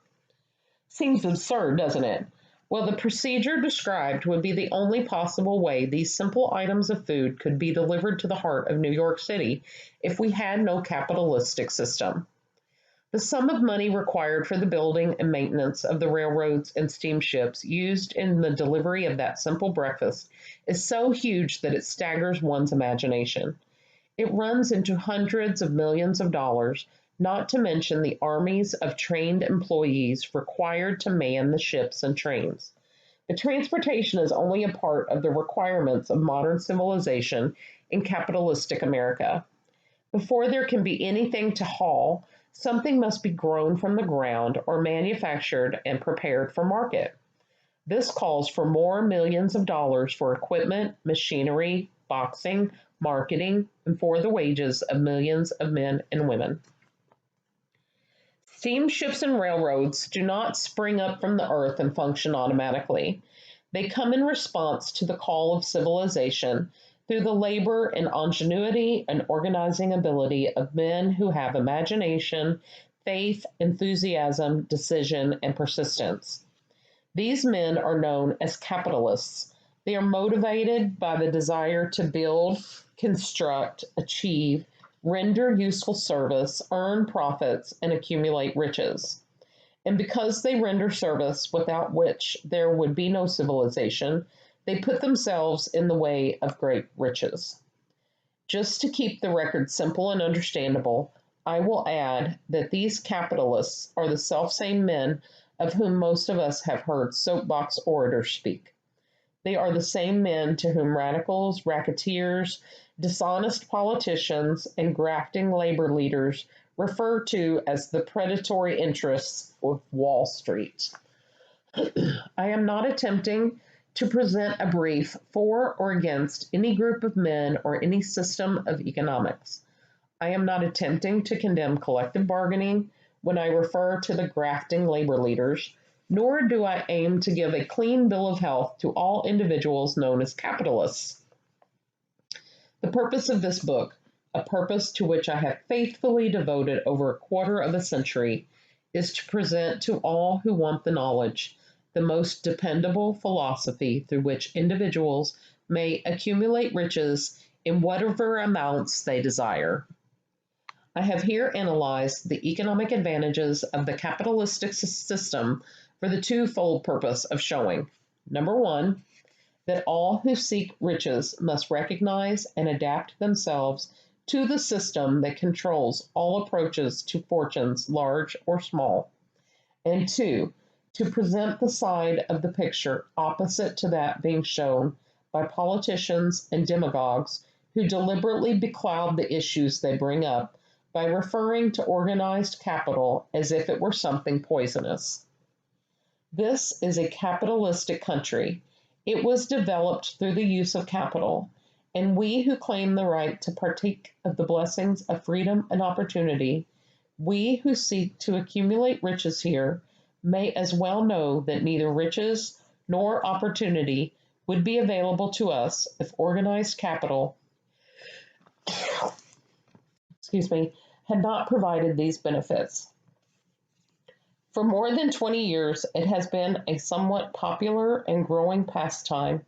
Seems absurd, doesn't it? Well, the procedure described would be the only possible way these simple items of food could be delivered to the heart of New York City if we had no capitalistic system. The sum of money required for the building and maintenance of the railroads and steamships used in the delivery of that simple breakfast is so huge that it staggers one's imagination. It runs into hundreds of millions of dollars, not to mention the armies of trained employees required to man the ships and trains. But transportation is only a part of the requirements of modern civilization in capitalistic America. Before there can be anything to haul, something must be grown from the ground or manufactured and prepared for market. This calls for more millions of dollars for equipment, machinery, boxing, marketing, and for the wages of millions of men and women. Steamships and railroads do not spring up from the earth and function automatically. They come in response to the call of civilization through the labor and ingenuity and organizing ability of men who have imagination, faith, enthusiasm, decision, and persistence. These men are known as capitalists. They are motivated by the desire to build, construct, achieve, render useful service, earn profits, and accumulate riches. And because they render service without which there would be no civilization, they put themselves in the way of great riches. Just to keep the record simple and understandable, I will add that these capitalists are the selfsame men of whom most of us have heard soapbox orators speak. They are the same men to whom radicals, racketeers, dishonest politicians, and grafting labor leaders refer to as the predatory interests of Wall Street. I am not attempting to present a brief for or against any group of men or any system of economics. I am not attempting to condemn collective bargaining when I refer to the grafting labor leaders, nor do I aim to give a clean bill of health to all individuals known as capitalists. The purpose of this book, a purpose to which I have faithfully devoted over a quarter of a century, is to present to all who want the knowledge the most dependable philosophy through which individuals may accumulate riches in whatever amounts they desire. I have here analyzed the economic advantages of the capitalistic system for the twofold purpose of showing, number one, that all who seek riches must recognize and adapt themselves to the system that controls all approaches to fortunes, large or small, and two, to present the side of the picture opposite to that being shown by politicians and demagogues who deliberately becloud the issues they bring up by referring to organized capital as if it were something poisonous. This is a capitalistic country. It was developed through the use of capital, and we who claim the right to partake of the blessings of freedom and opportunity, we who seek to accumulate riches here, may as well know that neither riches nor opportunity would be available to us if organized capital had not provided these benefits. For more than 20 years, it has been a somewhat popular and growing pastime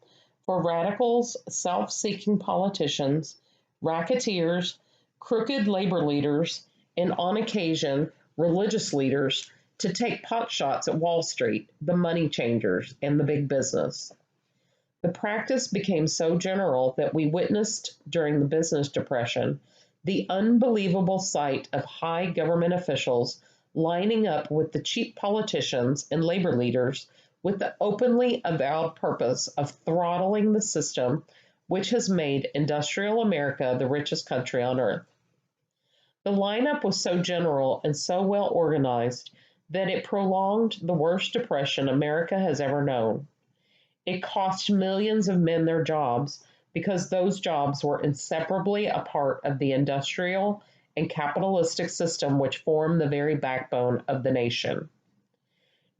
for radicals, self-seeking politicians, racketeers, crooked labor leaders, and on occasion, religious leaders to take potshots at Wall Street, the money changers, and the big business. The practice became so general that we witnessed during the business depression the unbelievable sight of high government officials lining up with the cheap politicians and labor leaders with the openly avowed purpose of throttling the system which has made industrial America the richest country on earth. The lineup was so general and so well organized that it prolonged the worst depression America has ever known. It cost millions of men their jobs because those jobs were inseparably a part of the industrial and capitalistic system which formed the very backbone of the nation.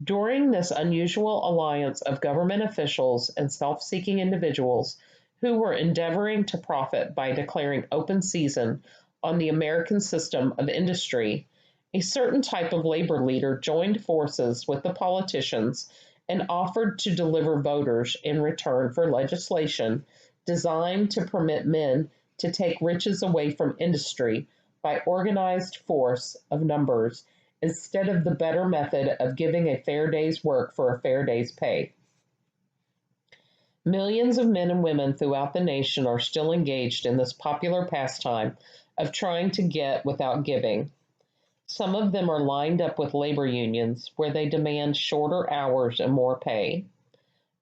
During this unusual alliance of government officials and self-seeking individuals who were endeavoring to profit by declaring open season on the American system of industry, a certain type of labor leader joined forces with the politicians and offered to deliver voters in return for legislation designed to permit men to take riches away from industry by organized force of numbers instead of the better method of giving a fair day's work for a fair day's pay. Millions of men and women throughout the nation are still engaged in this popular pastime of trying to get without giving. Some of them are lined up with labor unions where they demand shorter hours and more pay.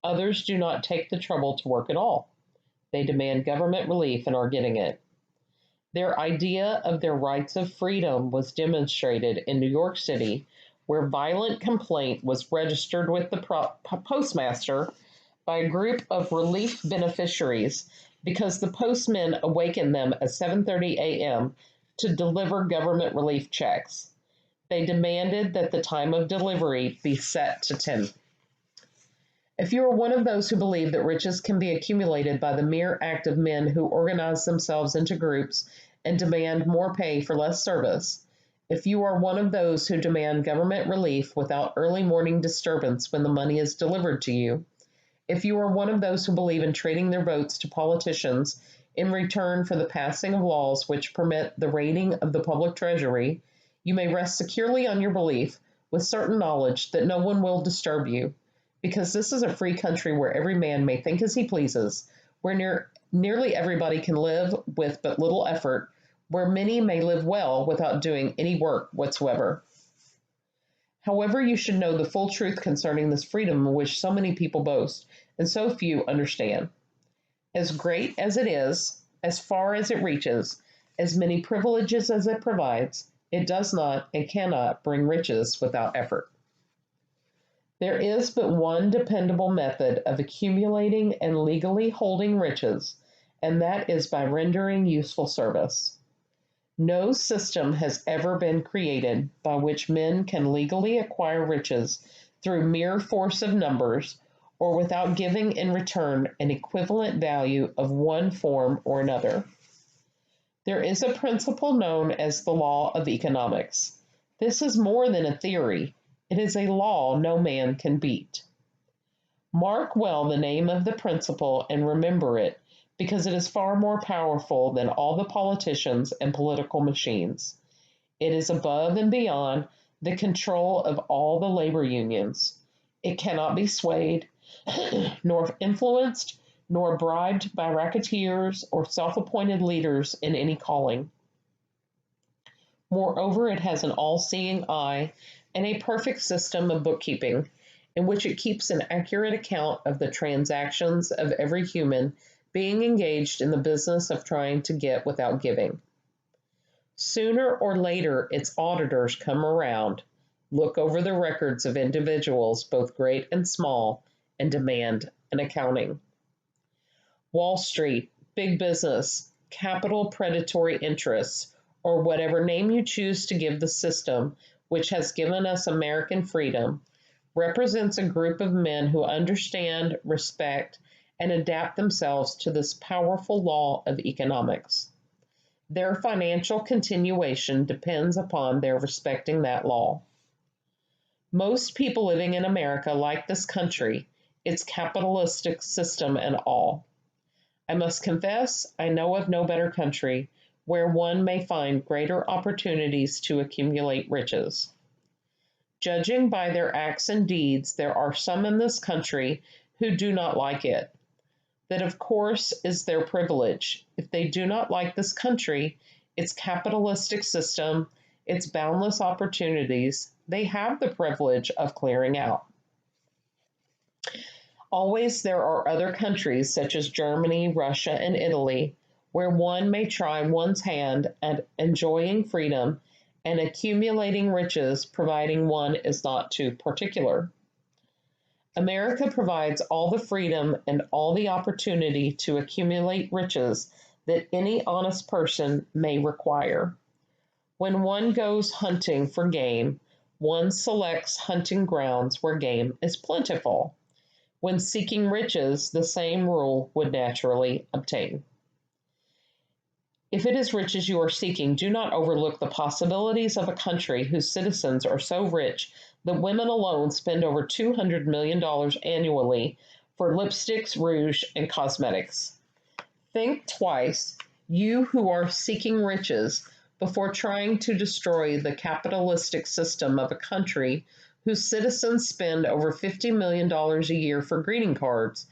Others do not take the trouble to work at all. They demand government relief and are getting it. Their idea of their rights of freedom was demonstrated in New York City, where violent complaint was registered with the postmaster by a group of relief beneficiaries because the postmen awakened them at 7:30 a.m. to deliver government relief checks. They demanded that the time of delivery be set to 10. If you are one of those who believe that riches can be accumulated by the mere act of men who organize themselves into groups and demand more pay for less service, if you are one of those who demand government relief without early morning disturbance when the money is delivered to you, if you are one of those who believe in trading their votes to politicians in return for the passing of laws which permit the raiding of the public treasury, you may rest securely on your belief with certain knowledge that no one will disturb you, because this is a free country where every man may think as he pleases, where nearly everybody can live with but little effort, where many may live well without doing any work whatsoever. However, you should know the full truth concerning this freedom of which so many people boast, and so few understand. As great as it is, as far as it reaches, as many privileges as it provides, it does not and cannot bring riches without effort. There is but one dependable method of accumulating and legally holding riches, and that is by rendering useful service. No system has ever been created by which men can legally acquire riches through mere force of numbers or without giving in return an equivalent value of one form or another. There is a principle known as the law of economics. This is more than a theory. It is a law no man can beat. Mark well the name of the principle and remember it, because it is far more powerful than all the politicians and political machines. It is above and beyond the control of all the labor unions. It cannot be swayed, nor influenced, nor bribed by racketeers or self-appointed leaders in any calling. Moreover, it has an all-seeing eye and a perfect system of bookkeeping, in which it keeps an accurate account of the transactions of every human being engaged in the business of trying to get without giving. Sooner or later, its auditors come around, look over the records of individuals, both great and small, and demand an accounting. Wall Street, big business, capital predatory interests, or whatever name you choose to give the system which has given us American freedom, represents a group of men who understand, respect, and adapt themselves to this powerful law of economics. Their financial continuation depends upon their respecting that law. Most people living in America like this country, its capitalistic system and all. I must confess, I know of no better country where one may find greater opportunities to accumulate riches. Judging by their acts and deeds, there are some in this country who do not like it. That, of course, is their privilege. If they do not like this country, its capitalistic system, its boundless opportunities, they have the privilege of clearing out. Always there are other countries, such as Germany, Russia, and Italy, where one may try one's hand at enjoying freedom and accumulating riches, providing one is not too particular. America provides all the freedom and all the opportunity to accumulate riches that any honest person may require. When one goes hunting for game, one selects hunting grounds where game is plentiful. When seeking riches, the same rule would naturally obtain. If it is riches you are seeking, do not overlook the possibilities of a country whose citizens are so rich that women alone spend over $200 million annually for lipsticks, rouge, and cosmetics. Think twice, you who are seeking riches, before trying to destroy the capitalistic system of a country whose citizens spend over $50 million a year for greeting cards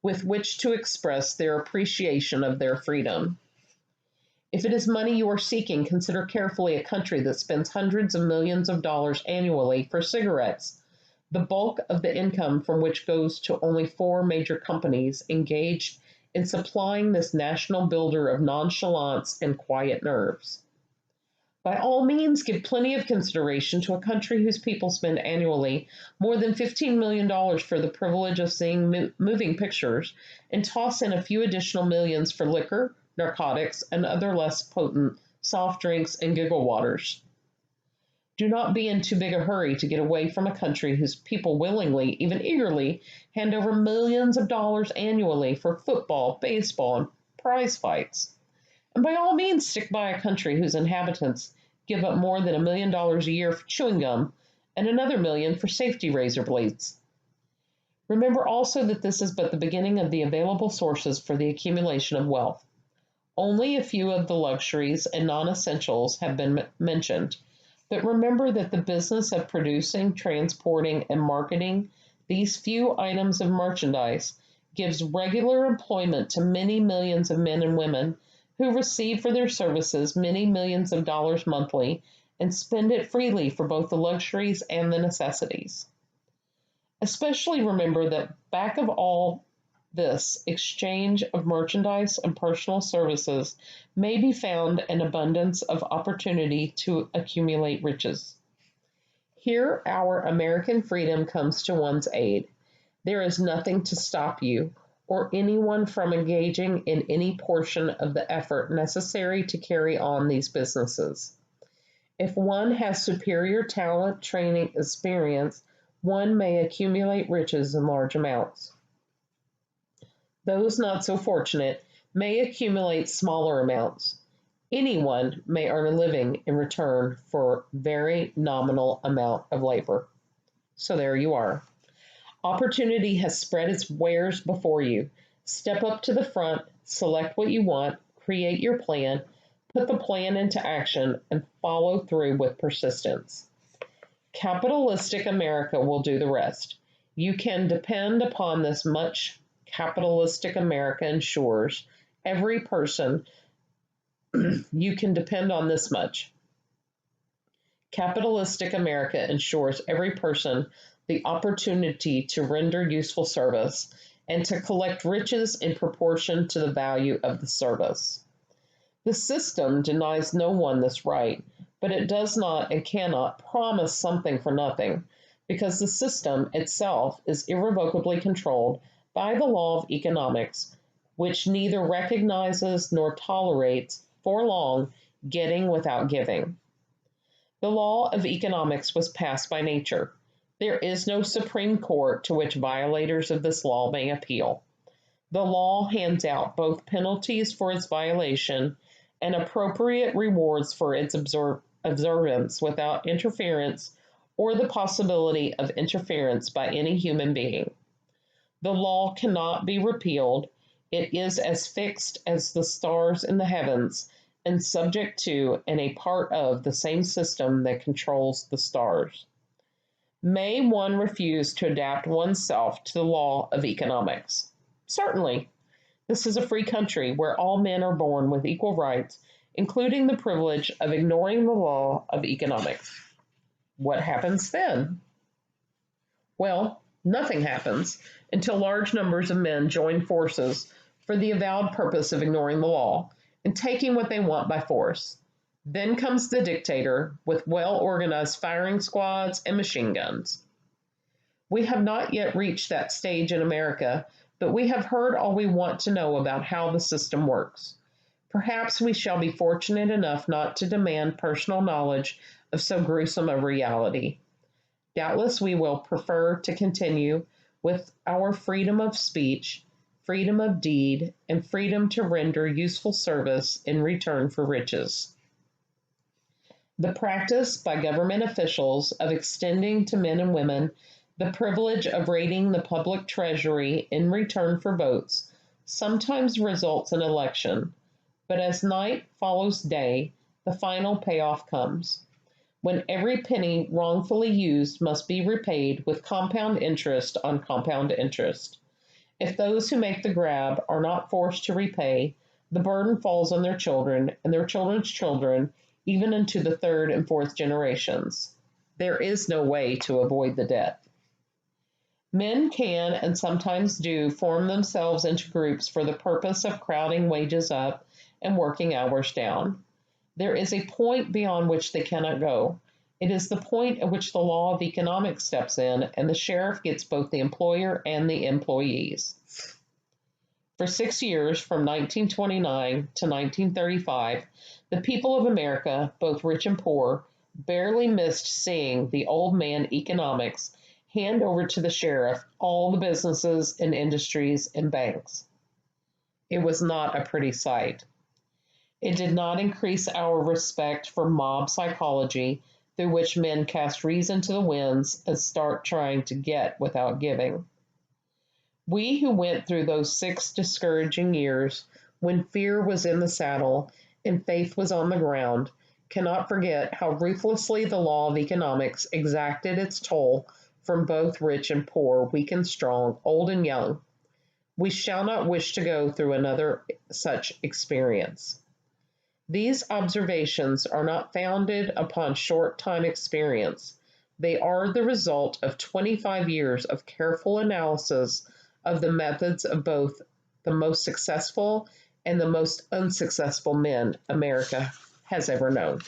with which to express their appreciation of their freedom. If it is money you are seeking, consider carefully a country that spends hundreds of millions of dollars annually for cigarettes, the bulk of the income from which goes to only 4 major companies engaged in supplying this national builder of nonchalance and quiet nerves. By all means, give plenty of consideration to a country whose people spend annually more than $15 million for the privilege of seeing moving pictures and toss in a few additional millions for liquor, narcotics, and other less potent soft drinks and giggle waters. Do not be in too big a hurry to get away from a country whose people willingly, even eagerly, hand over millions of dollars annually for football, baseball, and prize fights. And by all means, stick by a country whose inhabitants give up more than $1 million a year for chewing gum and another million for safety razor blades. Remember also that this is but the beginning of the available sources for the accumulation of wealth. Only a few of the luxuries and non-essentials have been mentioned, but remember that the business of producing, transporting, and marketing these few items of merchandise gives regular employment to many millions of men and women who receive for their services many millions of dollars monthly and spend it freely for both the luxuries and the necessities. Especially remember that back of all this exchange of merchandise and personal services may be found an abundance of opportunity to accumulate riches. Here, our American freedom comes to one's aid. There is nothing to stop you or anyone from engaging in any portion of the effort necessary to carry on these businesses. If one has superior talent, training, experience, one may accumulate riches in large amounts. Those not so fortunate may accumulate smaller amounts. Anyone may earn a living in return for very nominal amount of labor. So there you are. Opportunity has spread its wares before you. Step up to the front, select what you want, create your plan, put the plan into action, and follow through with persistence. Capitalistic America will do the rest. You can depend upon this much. Capitalistic America ensures every person, you can depend on this much. Capitalistic America ensures every person the opportunity to render useful service and to collect riches in proportion to the value of the service. The system denies no one this right, but it does not and cannot promise something for nothing, because the system itself is irrevocably controlled by the law of economics, which neither recognizes nor tolerates for long getting without giving. The law of economics was passed by nature. There is no Supreme Court to which violators of this law may appeal. The law hands out both penalties for its violation and appropriate rewards for its observance without interference or the possibility of interference by any human being. The law cannot be repealed. It is as fixed as the stars in the heavens and subject to and a part of the same system that controls the stars. May one refuse to adapt oneself to the law of economics? Certainly. This is a free country where all men are born with equal rights, including the privilege of ignoring the law of economics. What happens then? Well, nothing happens until large numbers of men join forces for the avowed purpose of ignoring the law and taking what they want by force. Then comes the dictator with well-organized firing squads and machine guns. We have not yet reached that stage in America, but we have heard all we want to know about how the system works. Perhaps we shall be fortunate enough not to demand personal knowledge of so gruesome a reality. Doubtless we will prefer to continue with our freedom of speech, freedom of deed, and freedom to render useful service in return for riches. The practice by government officials of extending to men and women the privilege of raiding the public treasury in return for votes sometimes results in election, but as night follows day, the final payoff comes, when every penny wrongfully used must be repaid with compound interest on compound interest. If those who make the grab are not forced to repay, the burden falls on their children and their children's children, even into the third and fourth generations. There is no way to avoid the debt. Men can, and sometimes do, form themselves into groups for the purpose of crowding wages up and working hours down. There is a point beyond which they cannot go. It is the point at which the law of economics steps in and the sheriff gets both the employer and the employees. For 6 years, from 1929 to 1935, the people of America, both rich and poor, barely missed seeing the old man economics hand over to the sheriff all the businesses and industries and banks. It was not a pretty sight. It did not increase our respect for mob psychology, through which men cast reason to the winds and start trying to get without giving. We who went through those 6 discouraging years, when fear was in the saddle and faith was on the ground, cannot forget how ruthlessly the law of economics exacted its toll from both rich and poor, weak and strong, old and young. We shall not wish to go through another such experience. These observations are not founded upon short-time experience. They are the result of 25 years of careful analysis of the methods of both the most successful and the most unsuccessful men America has ever known.